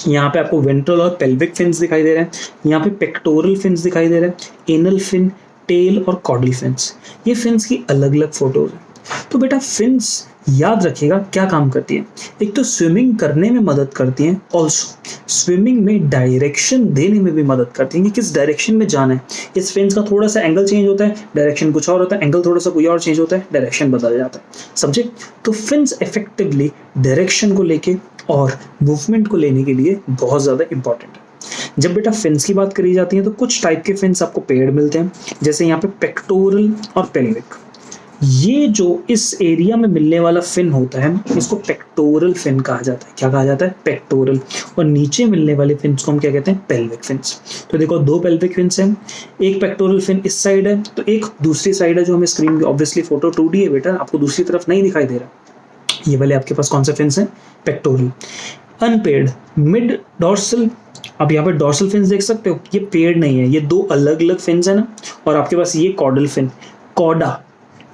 यहाँ पे आपको वेंट्रल और पेल्विक फिन्स दिखाई दे रहे हैं, यहाँ पे पेक्टोरल फिन्स दिखाई दे रहे हैं, एनल फिन, टेल और कॉडल फिन्स। ये फिन्स की अलग अलग फोटोज हैं। तो बेटा फिन्स याद रखिएगा क्या काम करती है? एक तो स्विमिंग करने में मदद करती हैं, ऑल्सो स्विमिंग में डायरेक्शन देने में भी मदद करती हैं कि किस डायरेक्शन में जाना है। इस फिन्स का थोड़ा सा एंगल चेंज होता है, डायरेक्शन कुछ और होता है, एंगल थोड़ा सा कोई और चेंज होता है, डायरेक्शन बदल जाता है। सब्जेक्ट तो फिन्स इफेक्टिवली डायरेक्शन को लेके और मूवमेंट को लेने के लिए बहुत ज़्यादा इंपॉर्टेंट है। जब बेटा फिन्स की बात करी जाती है तो कुछ टाइप के फिन्स आपको पेयर्ड मिलते हैं, जैसे यहाँ पे पेक्टोरल और पेल्विक। ये जो इस एरिया में मिलने वाला फिन होता है इसको पेक्टोरल फिन कहा जाता है। क्या कहा जाता है? पेक्टोरल। और नीचे मिलने वाले फिन्स को हम क्या कहते हैं? Pelvic fins. तो देखो दो पेल्विक फिन्स हैं, एक पेक्टोरल फिन इस साइड है तो एक दूसरी साइड है जो हमें स्क्रीन पे ऑब्वियसली फोटो 2D है बेटा, आपको दूसरी तरफ नहीं दिखाई दे रहा। ये वाले आपके पास कौन से फिन्स हैं? पेक्टोरल। अनपेयर्ड मिड डॉर्सल आप यहाँ पे डॉर्सल फिन्स देख सकते हो, ये पेड़ नहीं है, ये दो अलग अलग फिन्स है ना, और आपके पास ये कॉर्डल फिन, कॉडा।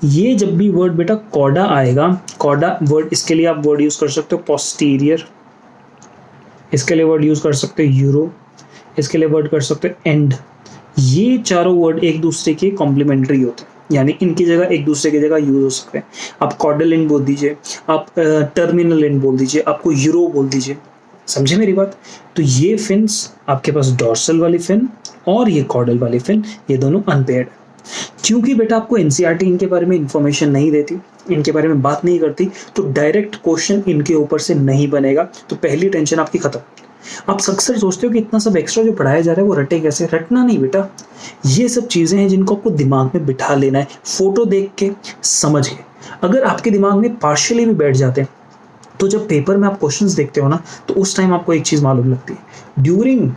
ये जब भी वर्ड बेटा कॉडा आएगा, कॉडा वर्ड, इसके लिए आप वर्ड यूज कर सकते हो पोस्टीरियर, इसके लिए वर्ड यूज कर सकते हो यूरो, इसके लिए वर्ड कर सकते हो एंड। ये चारों वर्ड एक दूसरे के कॉम्प्लीमेंट्री होते हैं, यानी इनकी जगह एक दूसरे की जगह यूज हो सकते हैं। आप कॉडल एंड बोल दीजिए, आप टर्मिनल एंड बोल दीजिए, आपको यूरो बोल दीजिए, समझे मेरी बात। तो ये फिन्स आपके पास डॉर्सल वाली फिन और ये कॉडल वाली फिन, ये दोनों अनपेयर्ड। क्योंकि बेटा आपको एनसीईआरटी इनके बारे में इंफॉर्मेशन नहीं देती, इनके बारे में बात नहीं करती, तो डायरेक्ट क्वेश्चन इनके ऊपर से नहीं बनेगा, तो पहली टेंशन आपकी खत्म। आप अक्सर सोचते हो कि इतना सब एक्स्ट्रा जो पढ़ाया जा रहा है वो रटे कैसे, रटना नहीं बेटा, ये सब चीजें हैं जिनको आपको दिमाग में बिठा लेना है, फोटो देख के समझ के। अगर आपके दिमाग में पार्शियली भी बैठ जाते हैं तो जब पेपर में आप क्वेश्चंस देखते हो ना, तो उस टाइम आपको एक चीज मालूम लगती है, during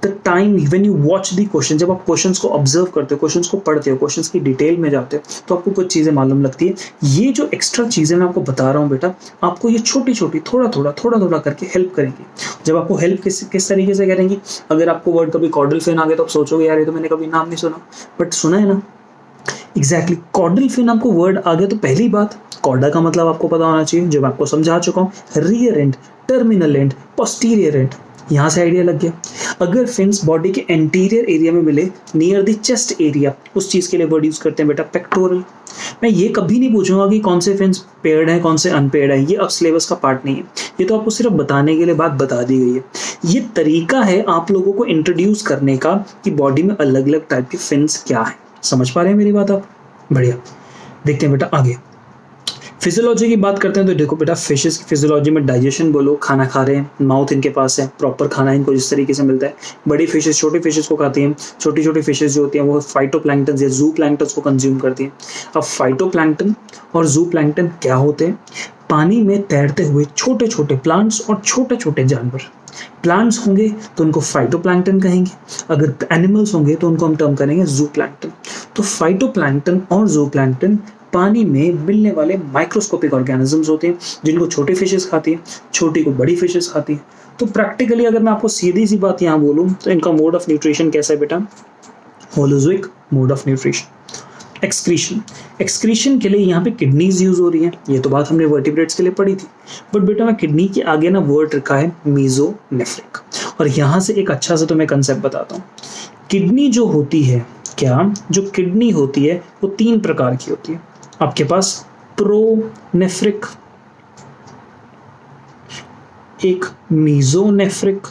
the time when you watch the question, जब आप क्वेश्चंस को ऑब्जर्व करते हो, क्वेश्चंस को पढ़ते हो, क्वेश्चंस की डिटेल में जाते हो, तो आपको कुछ चीजें मालूम लगती है। ये जो एक्स्ट्रा चीजें मैं आपको बता रहा हूँ बेटा, आपको ये छोटी छोटी थोड़ा थोड़ा करके हेल्प करेंगी। जब आपको हेल्प किस तरीके से करेंगी, अगर आपको वर्ड कभी कॉर्डल फिन आ गया तो आप सोचोगे यार ये तो मैंने कभी नाम नहीं सुना, बट सुना है ना। एग्जैक्टली, कॉर्डल फिन आपको वर्ड आ गया तो पहली बात, कॉर्डा का मतलब आपको पता होना चाहिए, जो मैं आपको समझा चुका हूँ, rear and, terminal and, posterior and, यहाँ से आइडिया लग गया। अगर फिन्स बॉडी के एंटीरियर एरिया में मिले, नियर द चेस्ट एरिया, उस चीज के लिए वर्ड यूज करते हैं बेटा पेक्टोरल। मैं ये कभी नहीं पूछूंगा कि कौन से फिन्स पेयर्ड हैं कौन से अनपेयर्ड हैं, ये अब सिलेबस का पार्ट नहीं है, ये तो आपको सिर्फ बताने के लिए बात बता दी गई है। ये तरीका है आप लोगों को इंट्रोड्यूस करने का कि बॉडी में अलग अलग टाइप के फिन्स क्या है। समझ पा रहे हैं मेरी बात आप? बढ़िया, देखते हैं बेटा आगे। फिजियोलॉजी की बात करते हैं तो देखो बेटा, फिशेस की फिजियोलॉजी में डाइजेशन बोलो, खाना खा रहे हैं, माउथ इनके पास है, प्रॉपर खाना इनको जिस तरीके से मिलता है। बड़ी फिशेस छोटी फिशेस को खाती हैं, छोटी छोटी फिशेस जो होती हैं वो फाइटोप्लैंक्टन या जू प्लैंक्टन को कंज्यूम करती हैं। अब फाइटोप्लैंक्टन और जू प्लैंक्टन क्या होते हैं? पानी में तैरते हुए छोटे छोटे प्लांट्स और छोटे छोटे जानवर। प्लांट्स होंगे तो उनको फाइटोप्लैंक्टन कहेंगे, अगर एनिमल्स होंगे तो उनको हम टर्म करेंगे जू प्लैंक्टन। तो फाइटोप्लैंक्टन और जू प्लैंक्टन पानी में मिलने वाले माइक्रोस्कोपिक ऑर्गेनिजम्स होते हैं, जिनको छोटी फिशेस खाती हैं, छोटी को बड़ी फिशेस खाती हैं। तो प्रैक्टिकली अगर मैं आपको सीधी सी बात यहाँ बोलूँ तो इनका मोड ऑफ न्यूट्रिशन कैसा है बेटा? Holozoic mode of nutrition. Excretion, excretion के लिए यहाँ पे किडनीज यूज हो रही है, ये तो बात हमने वर्टिब्रेट्स के लिए पढ़ी थी, बट बेटा मैं किडनी के आगे ना वर्ड रखा है मीजोनेफ्रिक, और यहाँ से एक अच्छा सा तुम्हें कंसेप्ट बताता हूँ। किडनी जो होती है, क्या जो किडनी होती है वो 3 प्रकार की होती है। आपके पास प्रोनेफ्रिक, एक मीजोनेफ्रिक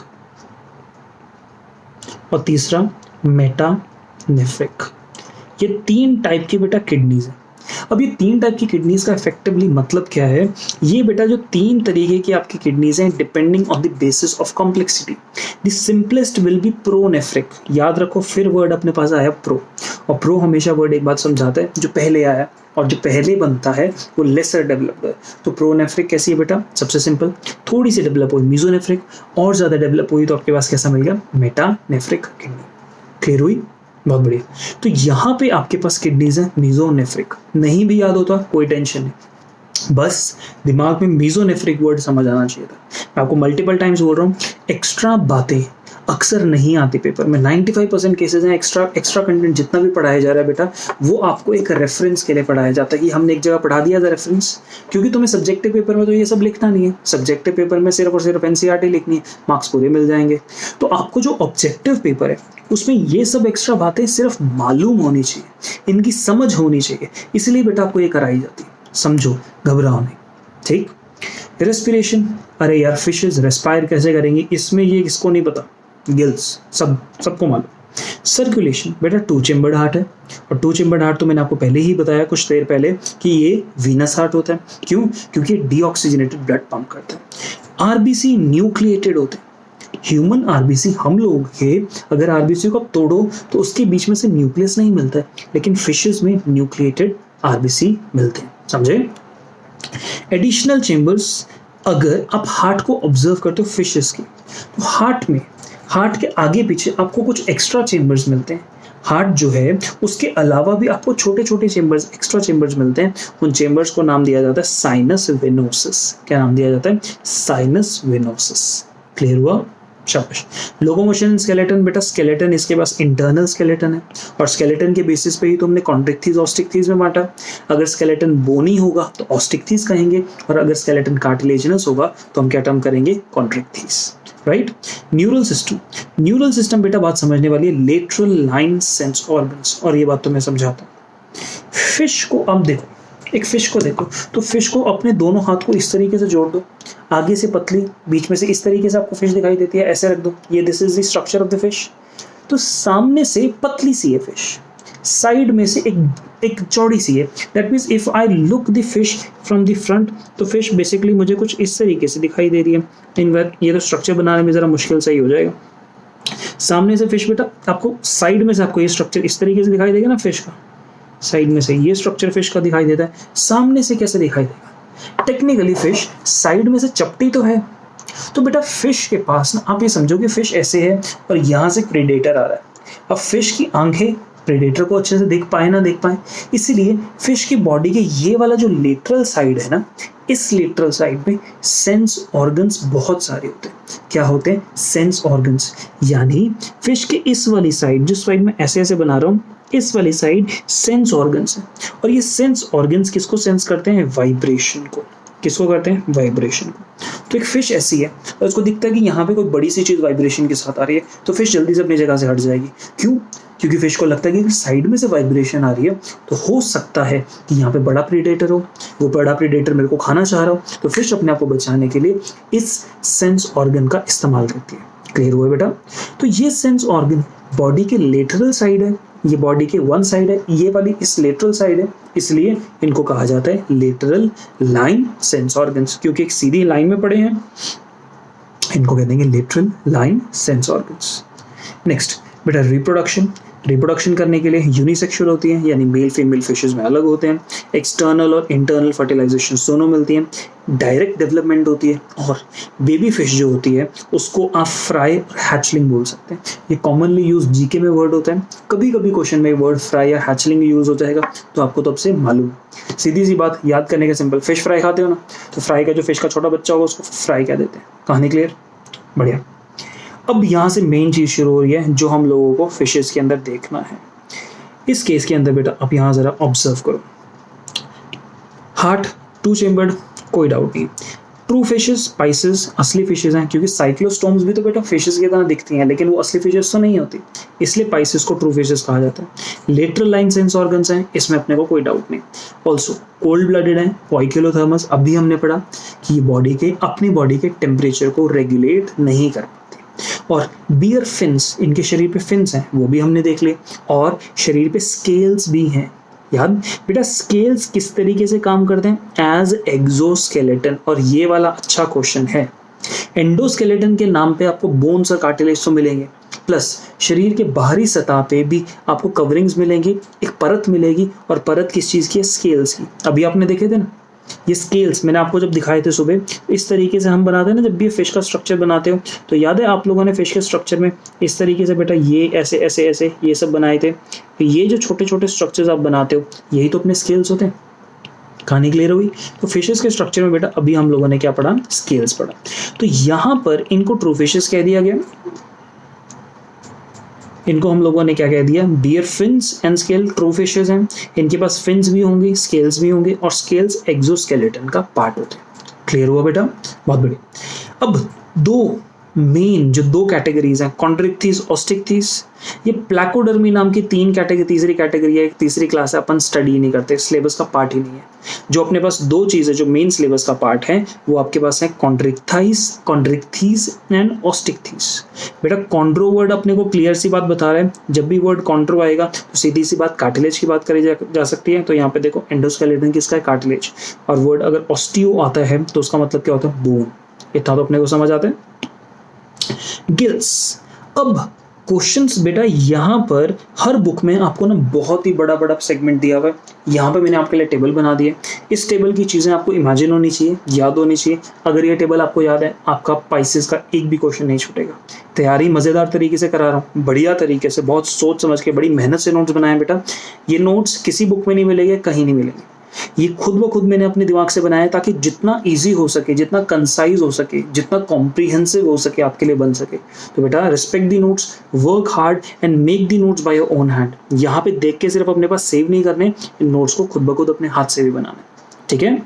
और तीसरा मेटानेफ्रिक। ये 3 टाइप की बेटा किडनीज है। अब ये 3 टाइप की किडनीज का इफेक्टिवली मतलब क्या है? ये बेटा जो 3 तरीके की आपकी किडनीज हैं, depending on the basis of complexity, the simplest will be pronephric. याद रखो, फिर वर्ड अपने पास आया प्रो, और प्रो हमेशा वर्ड एक बात समझाता है, जो पहले आया और जो पहले बनता है वो लेसर डेवलप्ड है। तो प्रोनेफ्रिक कैसी है बेटा? सबसे सिंपल, थोड़ी सी डेवलप हुई मीजोनेफ्रिक, और ज्यादा डेवलप हुई तो आपके पास कैसा मिल गया? Metanephric kidney. क्लियर हुई? बहुत बढ़िया। तो यहाँ पे आपके पास किडनीज है मीजोनेफ्रिक। नहीं भी याद होता कोई टेंशन नहीं, बस दिमाग में मीजोनेफ्रिक वर्ड समझ आना चाहिए था। मैं आपको मल्टीपल टाइम्स बोल रहा हूँ, एक्स्ट्रा बातें अक्सर नहीं आती पेपर में। 95% केसेस हैं एक्स्ट्रा कंटेंट जितना भी पढ़ाया जा रहा है बेटा, वो आपको एक रेफरेंस के लिए पढ़ाया जाता है कि हमने एक जगह पढ़ा दिया था रेफरेंस, क्योंकि तुम्हें सब्जेक्टिव पेपर में तो ये सब लिखना नहीं है। सब्जेक्टिव पेपर में सिर्फ और सिर्फ एनसीईआरटी लिखनी है, मार्क्स पूरे मिल जाएंगे। तो आपको जो ऑब्जेक्टिव पेपर है उसमें ये सब एक्स्ट्रा बातें सिर्फ मालूम होनी चाहिए, इनकी समझ होनी चाहिए, इसलिए बेटा आपको ये कराई जाती है। समझो, घबराओ नहीं, ठीक। रेस्पिरेशन, अरे यार फिशेस रेस्पायर कैसे करेंगे, इसमें ये किसको नहीं पता? गिल्स, सबको मालूम। सर्कुलेशन, बेटा 2 चेम्बर्ड हार्ट है, और 2 चेम्बर्ड हार्ट तो मैंने आपको पहले ही बताया कुछ देर पहले कि ये वीनस हार्ट होता है। क्यों? क्योंकि डीऑक्सीजनेटेड ब्लड पंप करता है। आरबीसी न्यूक्लिएटेड होते हैं। ह्यूमन आरबीसी, हम लोग के अगर आरबीसी को आप तोड़ो तो उसके बीच में से न्यूक्लियस नहीं मिलता है, लेकिन फिशेस में न्यूक्लिएटेड आरबीसी मिलते हैं। समझे? एडिशनल चेम्बर्स, अगर आप हार्ट को ऑब्जर्व करते हो फिशेस की, तो हार्ट के आगे पीछे आपको कुछ एक्स्ट्रा चेम्बर्स मिलते हैं। हार्ट जो है उसके अलावा भी आपको छोटे छोटे चेम्बर्स, एक्स्ट्रा चेम्बर्स मिलते हैं। उन चेम्बर्स को नाम दिया जाता है साइनस वेनोसस। क्या नाम दिया जाता है? Sinus venosus. क्लियर हुआ? शाबाश। लोकोमोशन स्केलेटन, बेटा स्केलेटन इसके पास इंटरनल स्केलेटन है और स्केलेटन के बेसिस पे ही तो हमने कॉन्ड्रिक्थिस ऑस्टिक्थिस में बांटा। अगर स्केलेटन बोनी होगा तो ऑस्टिक्थिस कहेंगे और अगर स्केलेटन कार्टिलेजिनस होगा तो हम क्या टर्म करेंगे, कॉन्ड्रिक्थिस, राइट। न्यूरल सिस्टम बेटा बात समझने वाली है, लेटरल लाइन सेंस ऑर्गन्स, और ये बात तो मैं समझाता हूँ। फिश को अब देखो, एक फिश को देखो तो फिश को अपने दोनों हाथ को इस तरीके से जोड़ दो, आगे से पतली, बीच में से इस तरीके से आपको फिश दिखाई देती है, ऐसे रख दो, ये this is the structure of the fish. तो सामने से पतली सी है फिश, साइड में से एक चौड़ी सी है। That means if I look the fish from the front, तो फिश बेसिकली मुझे कुछ इस तरीके से दिखाई दे रही है। इनफैक्ट ये तो स्ट्रक्चर बनाने में ज़रा मुश्किल सही हो जाएगा। सामने से फिश बेटा आपको, साइड में से आपको ये स्ट्रक्चर इस तरीके से दिखाई देगा ना फिश का, साइड में से ये स्ट्रक्चर फिश का दिखाई देता है, सामने से कैसे दिखाई देगा? टेक्निकली फिश साइड में से चपटी तो है, तो बेटा फिश के पास ना आप ये समझो कि फिश ऐसे है और यहाँ से प्रेडेटर आ रहा है। अब फिश की आंखें प्रेडेटर को अच्छे से देख पाए ना देख पाए, इसीलिए फिश की बॉडी के ये वाला जो लेटरल साइड है ना, इस लेटरल साइड में सेंस ऑर्गन्स बहुत सारे होते हैं। क्या होते हैं? Sense organs. यानी फिश के इस वाली साइड, जिस साइड में ऐसे ऐसे बना रहा हूँ, इस वाली साइड सेंस ऑर्गन्स है। और ये सेंस ऑर्गन्स किसको सेंस करते हैं? वाइब्रेशन को। किसको करते हैं? वाइब्रेशन को। तो एक फिश ऐसी है और उसको दिखता है कि यहाँ पे कोई बड़ी सी चीज़ वाइब्रेशन के साथ आ रही है, तो फिश जल्दी से अपनी जगह से हट जाएगी। क्यों? क्योंकि फिश को लगता है कि अगर साइड में से वाइब्रेशन आ रही है तो हो सकता है कि यहाँ पे बड़ा प्रीडेटर हो, वो बड़ा प्रीडेटर मेरे को खाना चाह रहा हो, तो फिश अपने आप को बचाने के लिए इस सेंस ऑर्गन का इस्तेमाल करती है। क्लियर हुआ बेटा? तो ये सेंस ऑर्गन बॉडी के लेटरल साइड है, ये बॉडी के वन साइड है, ये वाली इस लेटरल साइड है, इसलिए इनको कहा जाता है लेटरल लाइन सेंस ऑर्गन्स। क्योंकि एक सीधी लाइन में पड़े हैं, इनको कहते हैं lateral line sense organs. Next बेटा रिप्रोडक्शन करने के लिए यूनिसेक्सुअल होती है, यानी मेल फीमेल फिशेस में अलग होते हैं। एक्सटर्नल और इंटरनल फर्टिलाइजेशन दोनों मिलती हैं। डायरेक्ट डेवलपमेंट होती है। और बेबी फिश जो होती है उसको आप फ्राई और हैचलिंग बोल सकते हैं। ये कॉमनली यूज जीके में वर्ड होता है। कभी कभी क्वेश्चन में वर्ड फ्राई या हैचलिंग यूज हो जाएगा, तो आपको तो अब से मालूम। सीधी सी बात याद करने का सिंपल, फिश फ्राई खाते हो ना, तो फ्राई का जो फिश का छोटा बच्चा होगा उसको फ्राई कह देते हैं। कहानी क्लियर? बढ़िया। अब यहाँ से मेन चीज़ शुरू हो रही है जो हम लोगों को फिशेस के अंदर देखना है। इस केस के अंदर बेटा आप यहाँ ज़रा ऑब्जर्व करो। हार्ट 2 चेम्बर्ड, कोई डाउट नहीं। ट्रू फिशेस, स्पाइसेस असली फिशेस हैं, क्योंकि साइक्लोस्टोम्स भी तो बेटा फिशेस की तरह दिखती हैं, लेकिन वो असली फिशेस तो नहीं होती, इसलिए पाइसेस को ट्रू फिशेस कहा जाता है। लेटरल लाइन सेंस ऑर्गन्स हैं, इसमें अपने को कोई डाउट नहीं। ऑल्सो कोल्ड ब्लडेड है, पोइकिलोथर्मस, अभी हमने पढ़ा कि ये बॉडी के अपनी बॉडी के टेम्परेचर को रेगुलेट नहीं कर पाती। और बियर फिन्स, इनके शरीर पे फिन्स हैं, वो भी हमने देख लिए। और शरीर पे स्केल्स भी हैं। याद बेटा, स्केल्स किस तरीके से काम करते हैं? As exoskeleton. और ये वाला अच्छा क्वेश्चन है। एंडोस्केलेटन के नाम पे आपको बोन्स और कार्टिलेज तो मिलेंगे, प्लस शरीर के बाहरी सतह पे भी आपको कवरिंग्स मिलेंगी, एक परत मिलेगी। और परत किस चीज़ की है? स्केल्स की। अभी आपने देखे थे ना ये स्केल्स, मैंने आपको जब दिखाए थे सुबह, इस तरीके से हम बनाते हैं ना जब भी फिश का स्ट्रक्चर बनाते हो, तो याद है आप लोगों ने फिश के स्ट्रक्चर में इस तरीके से बेटा ये ऐसे ऐसे ऐसे ये सब बनाए थे। तो ये जो छोटे छोटे स्ट्रक्चर्स आप बनाते हो, यही तो अपने स्केल्स होते हैं। कहानी क्लियर हुई? तो फिशेस के स्ट्रक्चर में बेटा अभी हम लोगों ने क्या पढ़ा? स्केल्स पढ़ा। तो यहाँ पर इनको ट्रू फिशेस कह दिया गया। इनको हम लोगों ने क्या कह दिया? Bear fins and scale true fishes हैं। इनके पास फिन्स भी होंगे, स्केल्स भी होंगे, और स्केल्स एक्सोस्केलेटन का पार्ट होते हैं। क्लियर हुआ बेटा? बहुत बढ़िया। अब दो कैटेगरीज हैं, कॉन्ड्रिक्थिस, ऑस्टिक्थिस। ये प्लैकोडर्मी नाम की तीसरी कैटेगरी है, एक तीसरी क्लास है, अपन स्टडी नहीं करते, सिलेबस का पार्ट ही नहीं है। जो अपने पास 2 चीज़ है जो मेन सिलेबस का पार्ट है, वो आपके पास है कॉन्ड्रिक्थिस एंड ऑस्टिक्थिस। बेटा कॉन्ड्रो वर्ड अपने को क्लियर सी बात बता रहा है, जब भी वर्ड कॉन्ड्रो आएगा तो सीधी सी बात कार्टिलेज की बात करी जा सकती है। तो यहाँ पे देखो एंडोस्केलेटन किसका है? कार्टिलेज। और वर्ड अगर ऑस्टियो आता है तो उसका मतलब क्या होता है? बोन। इतना तो अपने को समझ आता है। गिल्स। अब क्वेश्चंस बेटा यहाँ पर हर बुक में आपको ना बहुत ही बड़ा सेगमेंट दिया हुआ है। यहाँ पे मैंने आपके लिए टेबल बना दिया। इस टेबल की चीज़ें आपको इमेजिन होनी चाहिए, याद होनी चाहिए। अगर ये टेबल आपको याद है, आपका पाइसेस का एक भी क्वेश्चन नहीं छूटेगा। तैयारी मज़ेदार तरीके से करा रहा हूँ, बढ़िया तरीके से, बहुत सोच समझ के, बड़ी मेहनत से नोट्स बनाए बेटा। ये नोट्स किसी बुक में नहीं मिलेंगे, कहीं नहीं मिलेंगे। ये खुद ब खुद मैंने अपने दिमाग से बनाया ताकि जितना ईजी हो सके, जितना कंसाइज हो सके, जितना कॉम्प्रिहेंसिव हो सके आपके लिए बन सके। तो बेटा respect the notes, work hard and make the notes by your own hand. यहाँ पे देख के सिर्फ अपने पास सेव नहीं करने, इन नोट्स को खुद ब खुद अपने हाथ से भी बनाना है, ठीक है।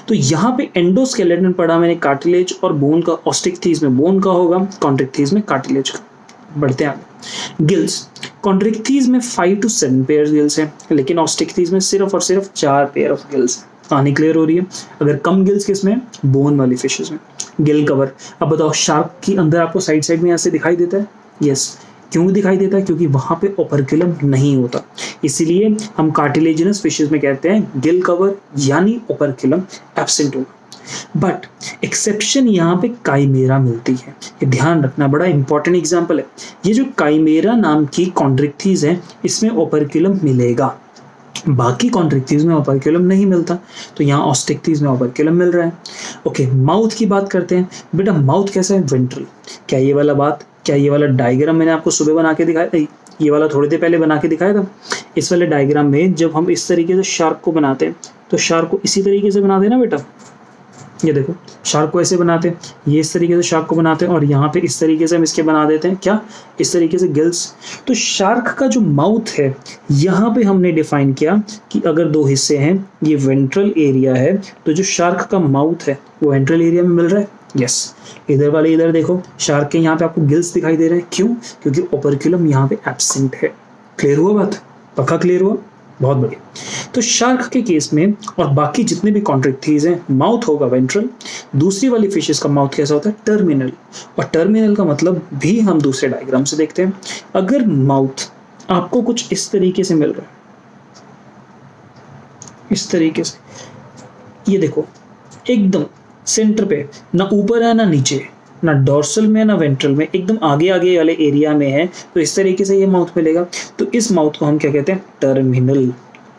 तो यहाँ पे एंडोस्केलेटन पढ़ा मैंने, कार्टिलेज और बोन का। ऑस्टिक्थीज में बोन का होगा, कॉन्ट्रिक्थीज में कार्टिलेज का। बढ़ते हैं आगे। गिल्स, कॉन्ट्रिक्थीज में 5 to 7 पेयर गिल्स हैं, लेकिन ऑस्टिक्थीज में सिर्फ और सिर्फ 4 पेयर ऑफ गिल्स हैं। कहानी क्लियर हो रही है। अगर कम गिल्स किसमें, बोन वाली फिशेस में। गिल कवर, अब बताओ शार्क के अंदर आपको साइड में ऐसे दिखाई देता है? यस। क्यों दिखाई देता है? क्योंकि वहां पे ओपर्कुलम नहीं होता, इसीलिए हम कार्टिलेजिनस फिशेस में कहते हैं गिल कवर यानी ओपर्कुलम एब्सेंट होगा। बट एक्सेप्शन यहाँ पे काइमेरा मिलती है, ये ध्यान रखना, बड़ा इंपॉर्टेंट एग्जांपल है। ये जो काइमेरा नाम की कॉन्ट्रिक्थीज है इसमें ओपर्कुलम मिलेगा, बाकी कॉन्ट्रिक्थीज में ओपर्कुलम नहीं मिलता, तो यहाँ ऑस्टिक्थीज में ओपर्कुलम मिल रहा है। ओके, माउथ की बात करते हैं। बेटा माउथ कैसा है? वेंट्रल। क्या ये वाला डायग्राम मैंने आपको सुबह बना के दिखाया, ये वाला थोड़ी देर पहले बना के दिखाया था। इस वाले डायग्राम में जब हम इस तरीके से शार्क को बनाते हैं तो शार्क को इसी तरीके से बनाते हैं ना बेटा। ये देखो शार्क को ऐसे बनाते हैं, ये इस तरीके से शार्क को बनाते हैं, और यहाँ पे इस तरीके से हम इसके बना देते हैं, क्या इस तरीके से गिल्स। तो शार्क का जो माउथ है यहाँ पे हमने डिफाइन किया कि अगर 2 हिस्से हैं, ये वेंट्रल एरिया है, तो जो शार्क का माउथ है वो वेंट्रल एरिया में मिल रहा है। यस, इधर वाले इधर देखो, शार्क के यहाँ पे आपको गिल्स दिखाई दे रहे हैं। क्यों? क्योंकि ओपर्कुलम यहाँ पे एब्सेंट है। क्लियर हुआ बात? पक्का क्लियर हुआ? बहुत बढ़िया। तो शार्क के केस में और बाकी जितने भी कॉन्ट्रिक्थीज हैं, माउथ होगा वेंट्रल। दूसरी वाली फिशेस का माउथ कैसा होता है? टर्मिनल। और टर्मिनल का मतलब भी हम दूसरे डायग्राम से देखते हैं। अगर माउथ आपको कुछ इस तरीके से मिल रहा है, इस तरीके से, ये देखो एकदम सेंटर पे, ना ऊपर है ना नीचे, ना डोर्सल में ना वेंट्रल में, एकदम आगे आगे वाले एरिया में है, तो इस तरीके से ये माउथ मिलेगा। तो इस माउथ को हम क्या कहते हैं? टर्मिनल।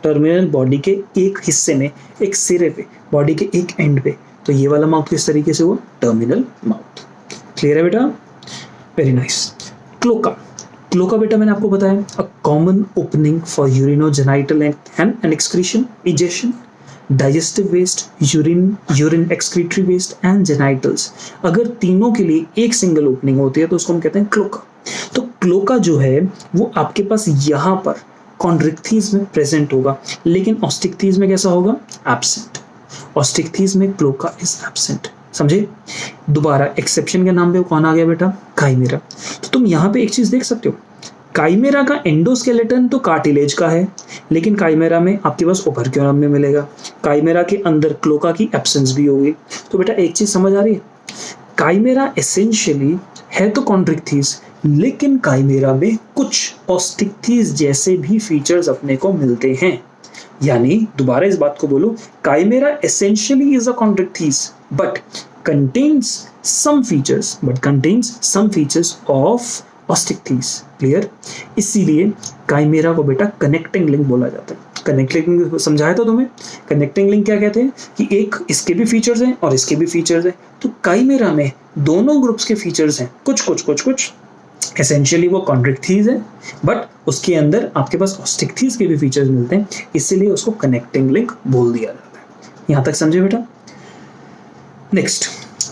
टर्मिनल बॉडी के एक हिस्से में, एक सिरे पे, बॉडी के एक एंड पे, तो ये वाला माउथ किस तरीके से हुआ? Terminal mouth. क्लियर है बेटा? Very nice. क्लोका, क्लोका बेटा मैंने आपको बताया, a common opening for urinogenital and excretion, egestion, digestive waste, urine excretory waste and genitals. अगर तीनों के लिए एक सिंगल ओपनिंग होती है तो उसको हम कहते हैं क्लोका। तो क्लोका जो है वो आपके पास यहाँ पर कॉन्ट्रिक्थीज में प्रेजेंट होगा, लेकिन ऑस्टिक्थीज में कैसा होगा? एब्सेंट। ऑस्टिक्थीज में क्लोका इज एब्सेंट। समझे? दोबारा एक्सेप्शन के नाम पे कौन आ गया बेटा? काइमेरा। तो तुम यहाँ पे एक चीज देख सकते हो, काइमेरा का एंडोस्केलेटन तो कार्टिलेज का है, लेकिन काइमेरा में आपके पास ओपर्कुलम में मिलेगा। काइमेरा के अंदर क्लोका की एब्सेंस भी होगी। तो बेटा एक चीज समझ आ रही है, काइमेरा एसेंशियली है तो कॉन्ट्रिक्थीज, लेकिन काइमेरा में कुछ ऑस्टिक्थीज जैसे भी फीचर्स अपने को मिलते हैं। यानी दोबारा इस बात को बोलो, chimaera essentially is a chondrichthyes but contains some features of osteichthyes. Clear? इसीलिए काइमेरा को बेटा कनेक्टिंग लिंक बोला जाता है। कनेक्टिंग लिंक समझाया था तुम्हें? कनेक्टिंग लिंक क्या कहते हैं कि एक इसके भी फीचर्स हैं और इसके भी फीचर्स हैं। तो काइमेरा में दोनों ग्रुप्स के फीचर्स हैं, कुछ एसेंशियली वो कॉन्ट्रिक्थीज है, बट उसके अंदर आपके पास ऑस्टिक्थीज के भी फीचर्स मिलते हैं, इसीलिए उसको कनेक्टिंग लिंक बोल दिया जाता है। यहां तक समझे बेटा? नेक्स्ट,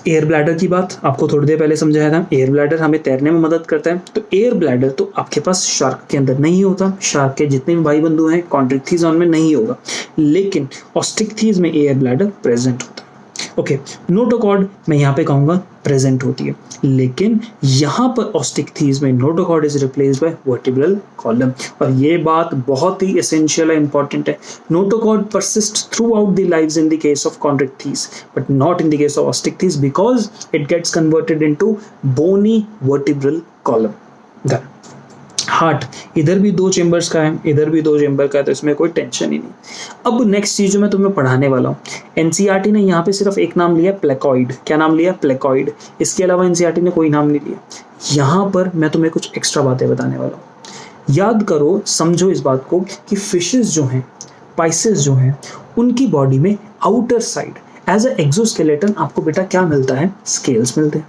एयर ब्लैडर की बात आपको थोड़ी देर पहले समझाया था। एयर ब्लैडर हमें तैरने में मदद करता है। तो एयर ब्लैडर तो आपके पास शार्क के अंदर नहीं होता, शार्क के जितने भी भाई बंधु हैं कॉन्ट्रिक्थीज में नहीं होगा, लेकिन ऑस्टिक्थीज में एयर ब्लैडर प्रेजेंट होता है। ओके, नोटोकॉर्ड मैं यहाँ पे कहूँगा प्रेजेंट होती है, लेकिन यहाँ पर ऑस्टिक्थीज में notochord is replaced by vertebral column. और ये बात बहुत ही एसेंशियल है, इंपॉर्टेंट है। Notochord persist throughout the lives in the case of chondrichthyes but not in the case of osteichthyes because it gets converted into bony vertebral column. Heart, इधर भी 2 chambers का है, इधर भी 2 चेंबर का है, तो इसमें कोई टेंशन ही नहीं। अब नेक्स्ट चीज जो मैं तुम्हें पढ़ाने वाला हूँ, एनसीईआरटी ने यहाँ पे सिर्फ एक नाम लिया, प्लेकॉइड। क्या नाम लिया? प्लेकॉइड। इसके अलावा एनसीईआरटी ने कोई नाम नहीं लिया। यहाँ पर मैं तुम्हें कुछ एक्स्ट्रा बातें बताने वाला हूँ। याद करो, समझो इस बात को कि फिशेस जो हैं, पाइसेस जो हैं, उनकी बॉडी में outer side as a exoskeleton आपको बेटा क्या मिलता है? स्केल्स मिलते हैं।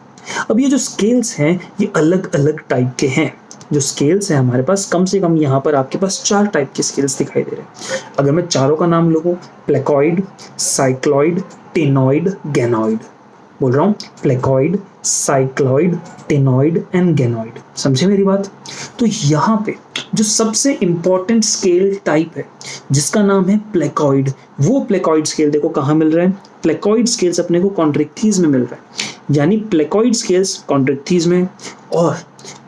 अब ये जो स्केल्स हैं ये अलग अलग टाइप के हैं। जो स्केल्स है हमारे पास, कम से कम यहाँ पर आपके पास 4 टाइप के स्केल्स दिखाई दे रहे हैं। अगर मैं चारों का नाम लूँ, प्लेकॉइड, साइक्लॉइड, टेनॉइड, गैनॉइड, बोल रहा हूँ प्लेकॉइड, साइक्लॉइड, टेनॉइड एंड गैनॉइड। समझे मेरी बात? तो यहाँ पे जो सबसे इंपॉर्टेंट स्केल टाइप है जिसका नाम है प्लेकॉइड, वो प्लेकॉइड स्केल देखो कहाँ मिल रहा है। प्लेकॉइड स्केल्स अपने को कॉन्ट्रिक्टीज में मिल रहा है, यानी प्लेकॉइड स्केल्स कॉन्ट्रिक्टीज में। और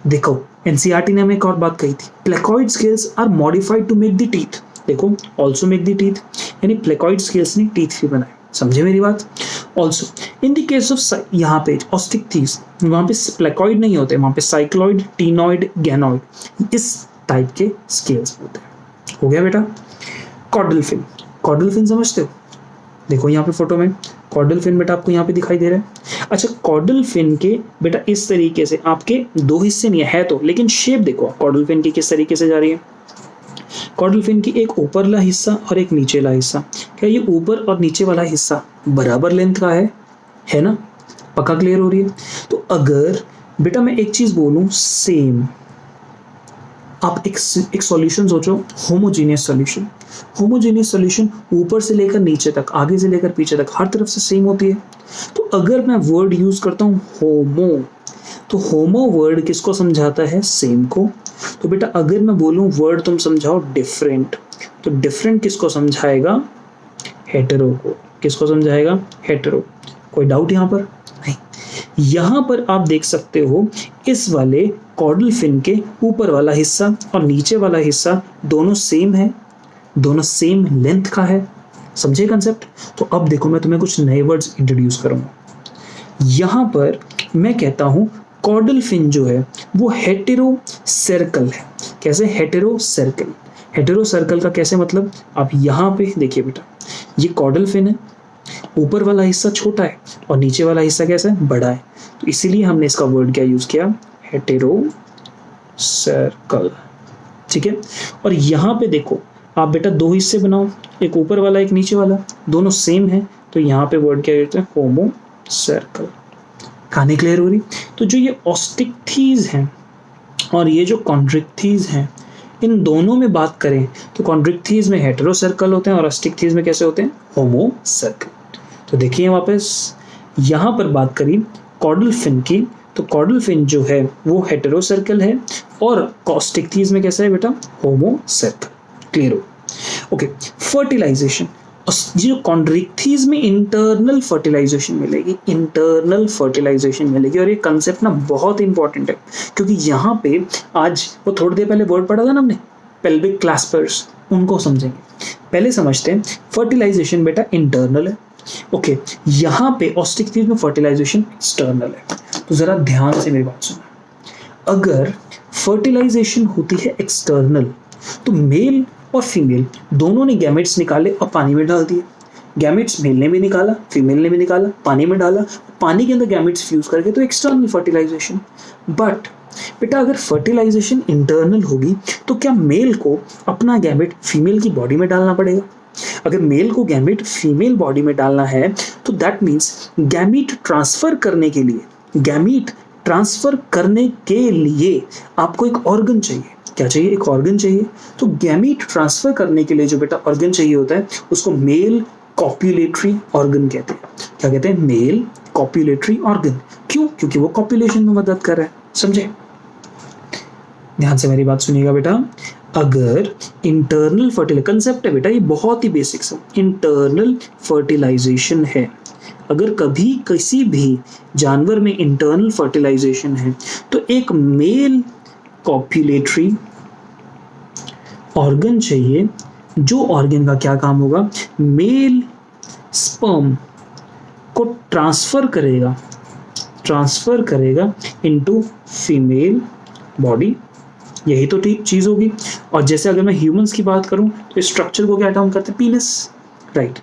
देखो एनसीईआरटी ने हमें एक और बात कही थी, placoid scales are modified to make the teeth. देखो ऑल्सो मेक द टीथ, यानी प्लेकॉइड स्केल्स ने टीथ भी बनाए। समझे मेरी बात? Also in the case of यहाँ पे ऑस्टिक थीस, वहाँ पे प्लेकॉइड नहीं होते, वहाँ पे साइक्लॉइड, टीनॉइड, गैनॉइड, इस टाइप के स्केल्स होते हैं। हो गया बेटा? कॉर्डल फिन, कॉर्डल फिन समझते हो? देखो यहाँ पे फोटो में कॉर्डल फिन बेटा आपको यहाँ पे दिखाई दे रहा है। अच्छा, कॉर्डल फिन के बेटा इस तरीके से आपके 2 हिस्से नहीं है तो, लेकिन शेप देखो कॉर्डल फिन की किस तरीके से जा रही है। कॉर्डल फिन की एक ऊपरला हिस्सा और एक नीचेला हिस्सा, क्या ये ऊपर और नीचे वाला हिस्सा बराबर लेंथ का है ना? पक्का क्लियर हो रही है? तो अगर बेटा मैं एक चीज बोलूं, सेम, आप एक सॉल्यूशन सोचो, होमोजीनियस सॉल्यूशन। होमोजीनियस सॉल्यूशन ऊपर से लेकर नीचे तक, आगे से लेकर पीछे तक हर तरफ से सेम होती है। तो अगर मैं वर्ड यूज करता हूँ होमो, तो होमो वर्ड किसको समझाता है? सेम को। तो बेटा अगर मैं बोलूं वर्ड तुम समझाओ डिफरेंट, तो डिफरेंट किसको समझाएगा? हेटेरो को। किसको समझाएगा? हेटेरो। कोई डाउट यहाँ पर? नहीं। यहाँ पर आप देख सकते हो इस वाले कॉर्डल फिन के ऊपर वाला हिस्सा और नीचे वाला हिस्सा दोनों सेम है, दोनों सेम लेंथ का है। समझे कंसेप्ट? तो अब देखो मैं तुम्हें कुछ नए वर्ड्स इंट्रोड्यूस करूंगा। यहाँ पर मैं कहता हूँ कॉर्डल फिन जो है वो हेटेरो सर्कल है। कैसे? Hetero circle. हेटेरो सर्कल का कैसे मतलब? आप यहाँ पे देखिए बेटा, ये कॉर्डल फिन है, ऊपर वाला हिस्सा छोटा है और नीचे वाला हिस्सा कैसा है? बड़ा है। तो इसीलिए हमने इसका वर्ड क्या यूज किया? Hetero circle. ठीक है? और यहाँ पे देखो आप बेटा 2 हिस्से बनाओ, एक ऊपर वाला एक नीचे वाला, दोनों सेम है, तो यहाँ पे वर्ड क्या यूज है? होमो सर्कल। कहानी क्लियर हो रही? तो जो ये ऑस्टिक्थीज हैं और ये जो कॉन्ड्रिक्थीज हैं, इन दोनों में बात करें तो कॉन्ड्रिक्थीज में हेटेरो सर्कल होते हैं और ऑस्टिक्थीज में कैसे होते हैं? होमो सर्कल। तो देखिए वापस यहाँ पर बात करी कॉर्डल फिन की, तो कॉर्डल फिन जो है वो हेटेरो सर्कल है और ऑस्टिक्थीज में कैसा है बेटा? Homocercal. क्लियर हो? Okay, fertilisation. जो कॉन्ड्रिक्थीज में इंटरनल फर्टिलाइजेशन मिलेगी, इंटरनल फर्टिलाइजेशन मिलेगी। और ये कंसेप्ट ना बहुत इंपॉर्टेंट है, क्योंकि यहाँ पे आज वो थोड़ी देर पहले वर्ड पढ़ा था ना हमने, पेल्विक क्लैस्पर्स, उनको समझेंगे। पहले समझते हैं फर्टिलाइजेशन बेटा इंटरनल है। ओके, यहाँ पे ऑस्टिक्थीज में फर्टिलाइजेशन एक्सटर्नल है। तो जरा ध्यान से मेरी बात सुनो, अगर फर्टिलाइजेशन होती है एक्सटर्नल तो मेल और फीमेल दोनों ने गैमेट्स निकाले और पानी में डाल दिए। गैमेट्स मेल ने भी निकाला, फीमेल ने भी निकाला, पानी में डाला, पानी के अंदर गैमेट्स फ्यूज करके, तो एक्सटर्नल फर्टिलाइजेशन। बट बेटा अगर फर्टिलाइजेशन इंटरनल होगी तो क्या मेल को अपना गैमेट फीमेल की बॉडी में डालना पड़ेगा? अगर मेल को गैमेट फीमेल बॉडी में डालना है तो दैट मीन्स गैमेट ट्रांसफर करने के लिए, गैमेट ट्रांसफर करने के लिए आपको एक ऑर्गन चाहिए। क्या चाहिए? एक ऑर्गन चाहिए। तो गैमेट ट्रांसफर करने के लिए जो बेटा ऑर्गन चाहिए होता है उसको मेल कॉप्युलेटरी ऑर्गन कहते हैं। क्या कहते हैं? Male copulatory organ. क्यों? क्योंकि वो कॉप्युलेशन में मदद कर रहा है। समझे? ध्यान से मेरी बात सुनिएगा बेटा। अगर इंटरनल फर्टिलाइजेशन कंसेप्ट है बेटा, ये बहुत ही बेसिक है। इंटरनल फर्टिलाइजेशन है, अगर कभी किसी भी जानवर में इंटरनल फर्टिलाइजेशन है तो एक मेल कॉप्युलेटरी ऑर्गन चाहिए, जो ऑर्गन का क्या काम होगा? मेल स्पर्म को ट्रांसफर करेगा इनटू फीमेल बॉडी। यही तो ठीक चीज होगी। और जैसे अगर मैं ह्यूमंस की बात करूं तो स्ट्रक्चर को क्या टर्म करते हैं? पीनस, राइट।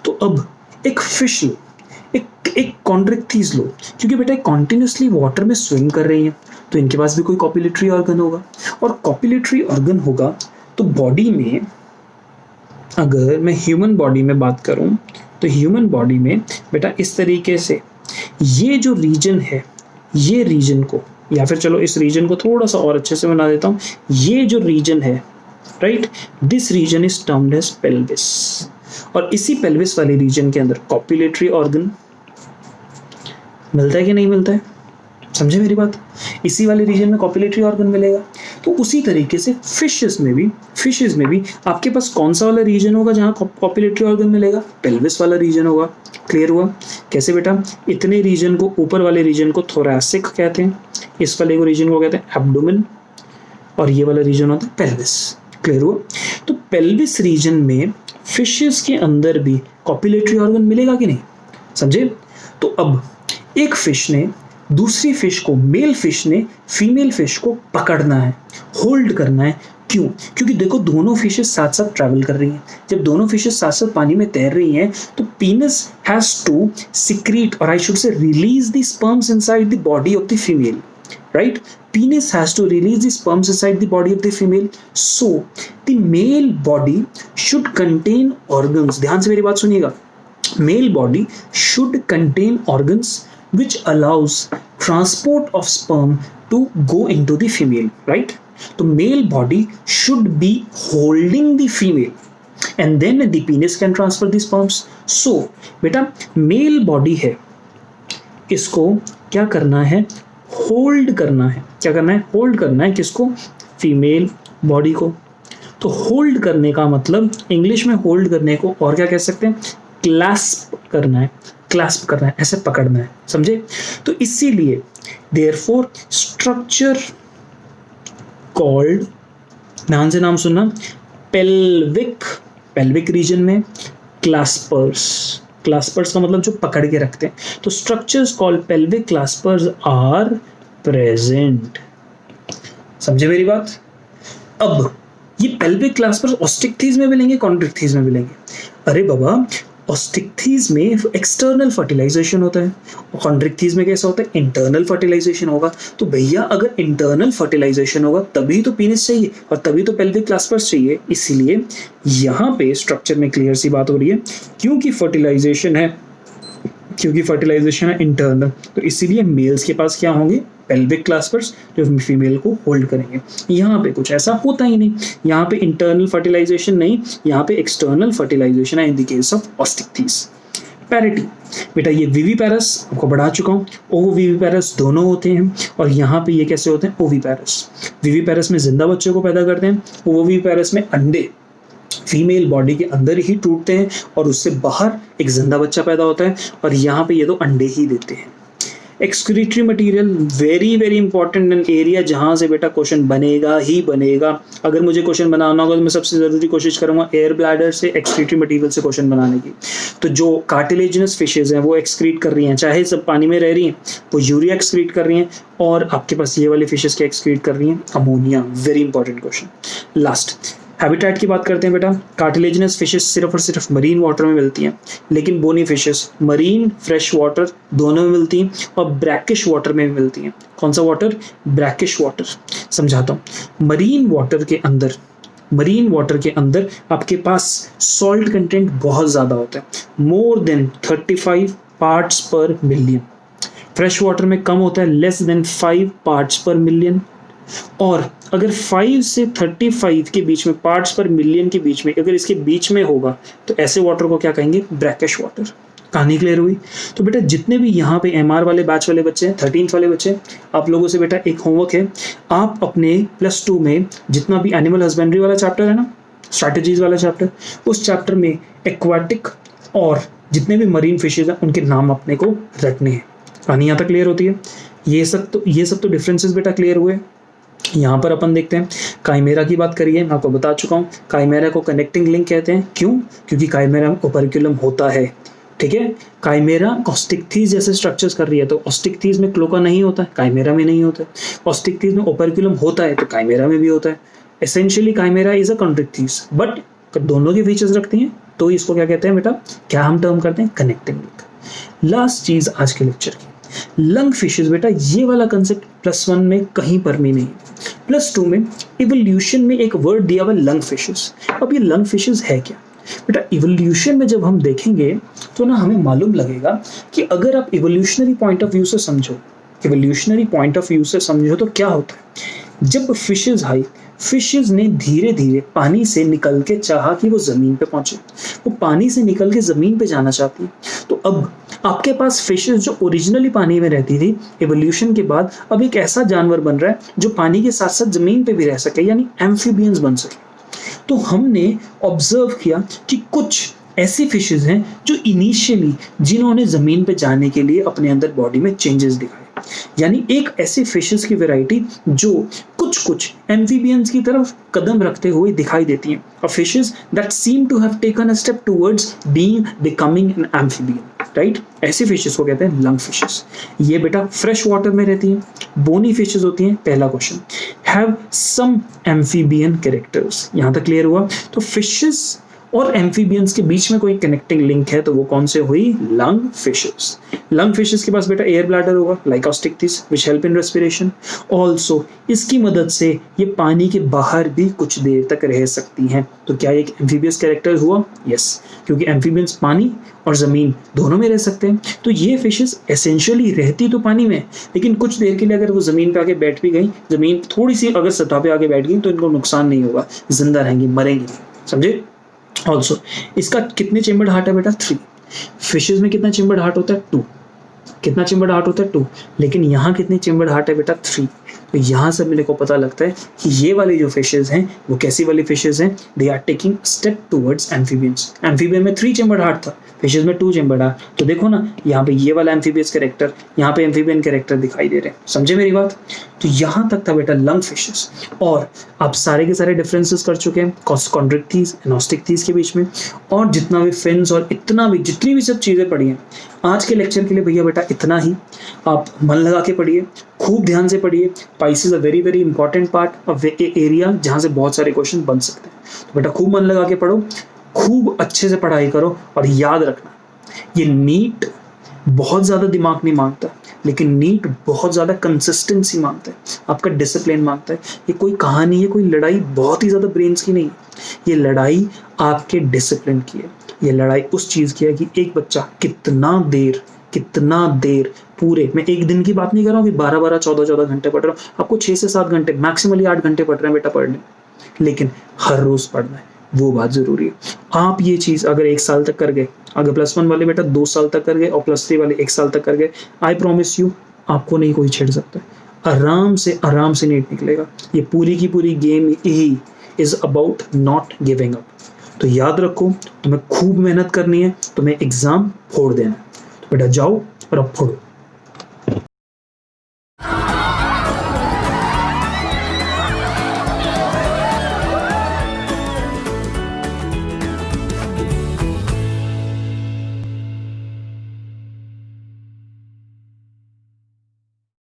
तो अब एक फिश लो, एक कॉन्ड्रिक्थीज लो, क्योंकि बेटा कॉन्टिन्यूसली वाटर में स्विम कर रही हैं तो इनके पास भी कोई कॉप्युलेटरी ऑर्गन होगा। और कॉप्युलेटरी ऑर्गन होगा तो बॉडी में, अगर मैं ह्यूमन बॉडी में बात करूं तो ह्यूमन बॉडी में बेटा इस तरीके से ये जो रीजन है, ये रीजन को या फिर चलो इस रीजन को थोड़ा सा और अच्छे से बना देता हूँ, ये जो रीजन है right, this region is termed as pelvis, और इसी पेल्विस वाले रीजन के अंदर कॉपुलेटरी ऑर्गन मिलता है कि नहीं मिलता है, समझे मेरी बात, इसी वाले रीजन में कॉपुलेटरी ऑर्गन मिलेगा। तो उसी तरीके से फिशेस में भी आपके पास कौन सा वाला रीजन होगा जहाँ कॉपुलेटरी ऑर्गन मिलेगा, पेल्विस वाला रीजन होगा। क्लियर हुआ? कैसे बेटा, इतने रीजन को, ऊपर वाले रीजन को थोरैसिक कहते हैं, इस वाले को रीजन को कहते हैं एब्डोमेन, और ये वाला रीजन होता है पेल्विस। क्लियर हुआ? तो पेल्विस रीजन में फिशेस के अंदर भी कॉपुलेटरी ऑर्गन मिलेगा कि नहीं, समझे। तो अब एक फिश ने दूसरी फिश को, मेल फिश ने फीमेल फिश को पकड़ना है, होल्ड करना है। क्यों? क्योंकि देखो दोनों फिशेस साथ साथ ट्रैवल कर रही हैं। जब दोनों फिशेस साथ साथ पानी में तैर रही हैं तो पीनस हैज टू सिक्रीट, और I should say release the sperms inside the body of the female, right? Penis has to release the sperms inside the body of the female. So the male body should contain organs. ध्यान से मेरी बात सुनिएगा। Male body should contain organs which allows transport of sperm to go into the female, right? तो male body should be holding the female, and then the penis can transfer the sperms. So बेटा male body है, इसको क्या करना है, hold करना है। क्या करना है? होल्ड करना है। किसको? फीमेल बॉडी को। तो होल्ड करने का मतलब, इंग्लिश में होल्ड करने को और क्या कह सकते हैं, क्लैस्प करना है, क्लैस्प करना है, ऐसे पकड़ना है, समझे। तो इसीलिए देयरफॉर स्ट्रक्चर कॉल्ड, ध्यान से नाम सुनना, पेल्विक, पेल्विक रीजन में क्लैस्पर्स, क्लैस्पर्स का मतलब जो पकड़ के रखते हैं। तो structures called pelvic claspers are present, समझे मेरी बात। अब ये पेल्विक क्लैस्पर्स ऑस्टिक्थीज में मिलेंगे, कॉन्ड्रिक्थीज में मिलेंगे। अरे बाबा, ऑस्टिक्थीज में एक्सटर्नल फर्टिलाइजेशन होता है और कॉन्ड्रिक्थीज में कैसा होता है, इंटरनल फर्टिलाइजेशन होगा। तो भैया अगर इंटरनल फर्टिलाइजेशन होगा तभी तो पीनिस चाहिए और तभी तो पेल्विक क्लैस्पर्स चाहिए। इसीलिए यहाँ पे स्ट्रक्चर में क्लियर सी बात हो रही है, क्योंकि फर्टिलाइजेशन है इंटरनल, तो इसीलिए मेल्स के पास क्या होंगे, पेल्विक क्लैस्पर्स, जो फीमेल को होल्ड करेंगे। यहाँ पे कुछ ऐसा होता ही नहीं, यहाँ पे इंटरनल फर्टिलाइजेशन नहीं, यहाँ पे एक्सटर्नल फर्टिलाइजेशन है in the case of osteichthyes. Parity, बेटा ये विविपैरस आपको बढ़ा चुका हूँ, ओविविपैरस दोनों होते हैं, और यहाँ पे ये कैसे होते हैं, ओविपैरस। विविपैरस में जिंदा बच्चों को पैदा करते हैं, ओविपैरस में अंडे फीमेल बॉडी के अंदर ही टूटते हैं और उससे बाहर एक जिंदा बच्चा पैदा होता है, और यहाँ पे ये तो अंडे ही देते हैं। Excretory material, very very important an area जहाँ से बेटा क्वेश्चन बनेगा ही बनेगा। अगर मुझे क्वेश्चन बनाना होगा तो मैं सबसे ज़रूरी कोशिश करूँगा एयर ब्लैडर से एक्सक्रीटरी मटेरियल से क्वेश्चन बनाने की। तो जो कार्टिलेजिनस फिशेज हैं वो एक्सक्रीट कर रही हैं, चाहे सब पानी में रह रही हैं वो यूरिया एक्सक्रीट कर रही हैं, और आपके पास ये वाली फिशेज क्या एक्सक्रीट कर रही हैं, ammonia. Very important question. Last habitat की बात करते हैं बेटा। कार्टिलेजिनस फिशेस सिर्फ और सिर्फ मरीन वाटर में मिलती हैं, लेकिन bony fishes marine, fresh water दोनों में मिलती हैं, और ब्रैकिश वाटर में भी मिलती हैं। कौन सा वाटर? Brackish water. समझाता हूँ। मरीन वाटर के अंदर आपके पास सॉल्ट कंटेंट बहुत ज़्यादा होता है, मोर देन 35 पार्ट्स पर मिलियन। फ्रेश वाटर में कम होता है, लेस देन 5 पार्ट्स पर मिलियन। और अगर 5 से 35 के बीच में, पार्ट्स पर मिलियन के बीच में, अगर इसके बीच में होगा तो ऐसे वाटर को क्या कहेंगे, ब्रैकिश वाटर। कहानी क्लियर हुई? तो बेटा जितने भी यहाँ पे एमआर वाले बैच वाले बच्चे हैं, 13th वाले बच्चे, आप लोगों से बेटा एक होमवर्क है, आप अपने +2 में जितना भी एनिमल हस्बेंड्री वाला चैप्टर है ना, स्ट्रैटेजीज वाला चैप्टर, उस चैप्टर में एक्वाटिक और जितने भी मरीन फिशेज हैं उनके नाम अपने को रटने हैं। कहानी यहाँ तक क्लियर होती है? ये सब तो डिफरेंसेस बेटा क्लियर हुए। यहाँ पर अपन देखते हैं काइमेरा की बात करिए। मैं आपको बता चुका हूँ काइमेरा को कनेक्टिंग लिंक कहते हैं। क्यों? क्योंकि काइमेरा में ओपर्क्युलम होता है, ठीक है। काइमेरा ऑस्टिक्थीज जैसे स्ट्रक्चर्स कर रही है, तो ऑस्टिक्थीज में क्लोका नहीं होता है, काइमेरा में नहीं होता है। ऑस्टिक्थीज में ओपर्क्युलम होता है तो काइमेरा में भी होता है। Essentially chimaera is a chondrichthyes, but दोनों के फीचर्स रखती हैं तो इसको क्या कहते हैं बेटा, क्या हम टर्म करते हैं, कनेक्टिंग लिंक। लास्ट चीज आज के लेक्चर की, लंग फिशेज। बेटा ये वाला कंसेप्ट +1 में कहीं पर भी नहीं। +2 में इवोल्यूशन में एक वर्ड दिया हुआ लंग फिशेज। अब ये लंग फिशेज है क्या बेटा? इवोल्यूशन में जब हम देखेंगे तो ना हमें मालूम लगेगा कि अगर आप इवोल्यूशनरी पॉइंट ऑफ व्यू से समझो एवोल्यूशनरी पॉइंट ऑफ व्यू से समझो तो क्या होता है, जब फिशेज आई, फिशेज ने धीरे धीरे पानी से निकल के चाहा कि वो जमीन पे पहुंचे, वो पानी से निकल के जमीन पे जाना चाहती है। तो अब आपके पास फिशेज जो ओरिजिनली पानी में रहती थी, एवोल्यूशन के बाद अब एक ऐसा जानवर बन रहा है जो पानी के साथ साथ जमीन पे भी रह सके, यानी एम्फीबियंस बन सके। तो हमने ऑब्जर्व किया कि कुछ ऐसी फिशेज हैं जो इनिशियली जिन्होंने जमीन पे जाने के लिए अपने अंदर बॉडी में चेंजेस दिखाए, यानी एक ऐसी फिशेस की वैरायटी जो कुछ एम्फीबियंस की तरफ कदम रखते हुए दिखाई देती हैं, और fishes that seem to have taken a step towards being becoming an amphibian, right. ऐसी फिशेस को कहते हैं लंग फिशेस। ये बेटा फ्रेश वाटर में रहती हैं, बोनी फिशेस होती हैं। पहला question, have some amphibian characters. यहां तक क्लियर हुआ। तो फिशेस और एम्फीबियंस के बीच में कोई कनेक्टिंग लिंक है तो वो कौन से हुई, लंग फिशेस। लंग फिशेस के पास बेटा एयर ब्लैडर होगा like osteichthyes which help in respiration. Also इसकी मदद से ये पानी के बाहर भी कुछ देर तक रह सकती हैं। तो क्या एक एम्फीबियस कैरेक्टर हुआ? यस, क्योंकि एम्फीबियंस पानी और जमीन दोनों में रह सकते हैं। तो ये फिशेस एसेंशियली रहती तो पानी में, लेकिन कुछ देर के लिए अगर वो जमीन पे आके बैठ भी गई, जमीन थोड़ी सी अगर सतह पे आके बैठ गई तो इनको नुकसान नहीं होगा, जिंदा रहेंगी, मरेंगी, समझे। ऑल्सो इसका कितने चेम्बर्ड हार्ट है बेटा? 3। फिशेज में कितना चेम्बर्ड हार्ट होता है? 2। कितना चेम्बर्ड हार्ट होता है? 2। लेकिन यहाँ कितने चेम्बर्ड हार्ट है बेटा? 3। तो यहाँ से मेरे को पता लगता है कि ये वाली जो फिशेज हैं वो कैसी वाली फिशेज हैं, they are taking step towards amphibians. Amphibian में 3 चेम्बर्ड हार्ट था, फिशेज में 2 चेम्बर्ड हार्ट। तो देखो ना, यहाँ पे ये वाला एम्फीबियस कैरेक्टर, यहाँ पे एम्फीबियन कैरेक्टर दिखाई दे रहे हैं, समझे मेरी बात। तो यहाँ तक था बेटा लंग फिशेस। और आप सारे के सारे डिफरेंसेस कर चुके हैं कॉन्ड्रिक्टीज एनोस्टिक्टीज के बीच में, और जितना भी फिन्स और इतना भी जितनी भी सब चीज़ें पढ़ी हैं आज के लेक्चर के लिए भैया बेटा इतना ही। आप मन लगा के पढ़िए, खूब ध्यान से पढ़िए। Price is a very very important part of area जहाँ से बहुत सारे क्वेश्चन बन सकते हैं। तो बेटा खूब मन लगा के पढ़ो, खूब अच्छे से पढ़ाई करो, और याद रखना ये नीट बहुत ज़्यादा दिमाग नहीं मांगता, लेकिन नीट बहुत ज़्यादा कंसिस्टेंसी मांगता है, आपका डिसिप्लिन मांगता है। ये कोई कहानी है, कोई लड़ाई बहुत ही ज़्यादा ब्रेन्स की नहीं है, ये लड़ाई आपके डिसिप्लिन की है। ये लड़ाई उस चीज़ की है कि एक बच्चा कितना देर पूरे, मैं एक दिन की बात नहीं कर रहा हूँ कि 12-12 14-14 घंटे पढ़ रहा हूँ, आपको 6 से 7 घंटे मैक्सिमली 8 घंटे पढ़ रहे हैं बेटा, पढ़ लें, लेकिन हर रोज़ पढ़ना है, वो बात ज़रूरी है। आप ये चीज़ अगर 1 साल तक कर गए, अगर +1 वाले बेटा 2 साल तक कर गए और +3 वाले 1 साल तक कर गए, आई प्रॉमिस यू आपको नहीं कोई छेड़ सकता। आराम से नीट निकलेगा। ये पूरी की पूरी game he is about not giving up. तो याद रखो, तुम्हें खूब मेहनत करनी है, तुम्हें एग्ज़ाम फोड़ देना है। तो बेटा जाओ और अब फोड़ो।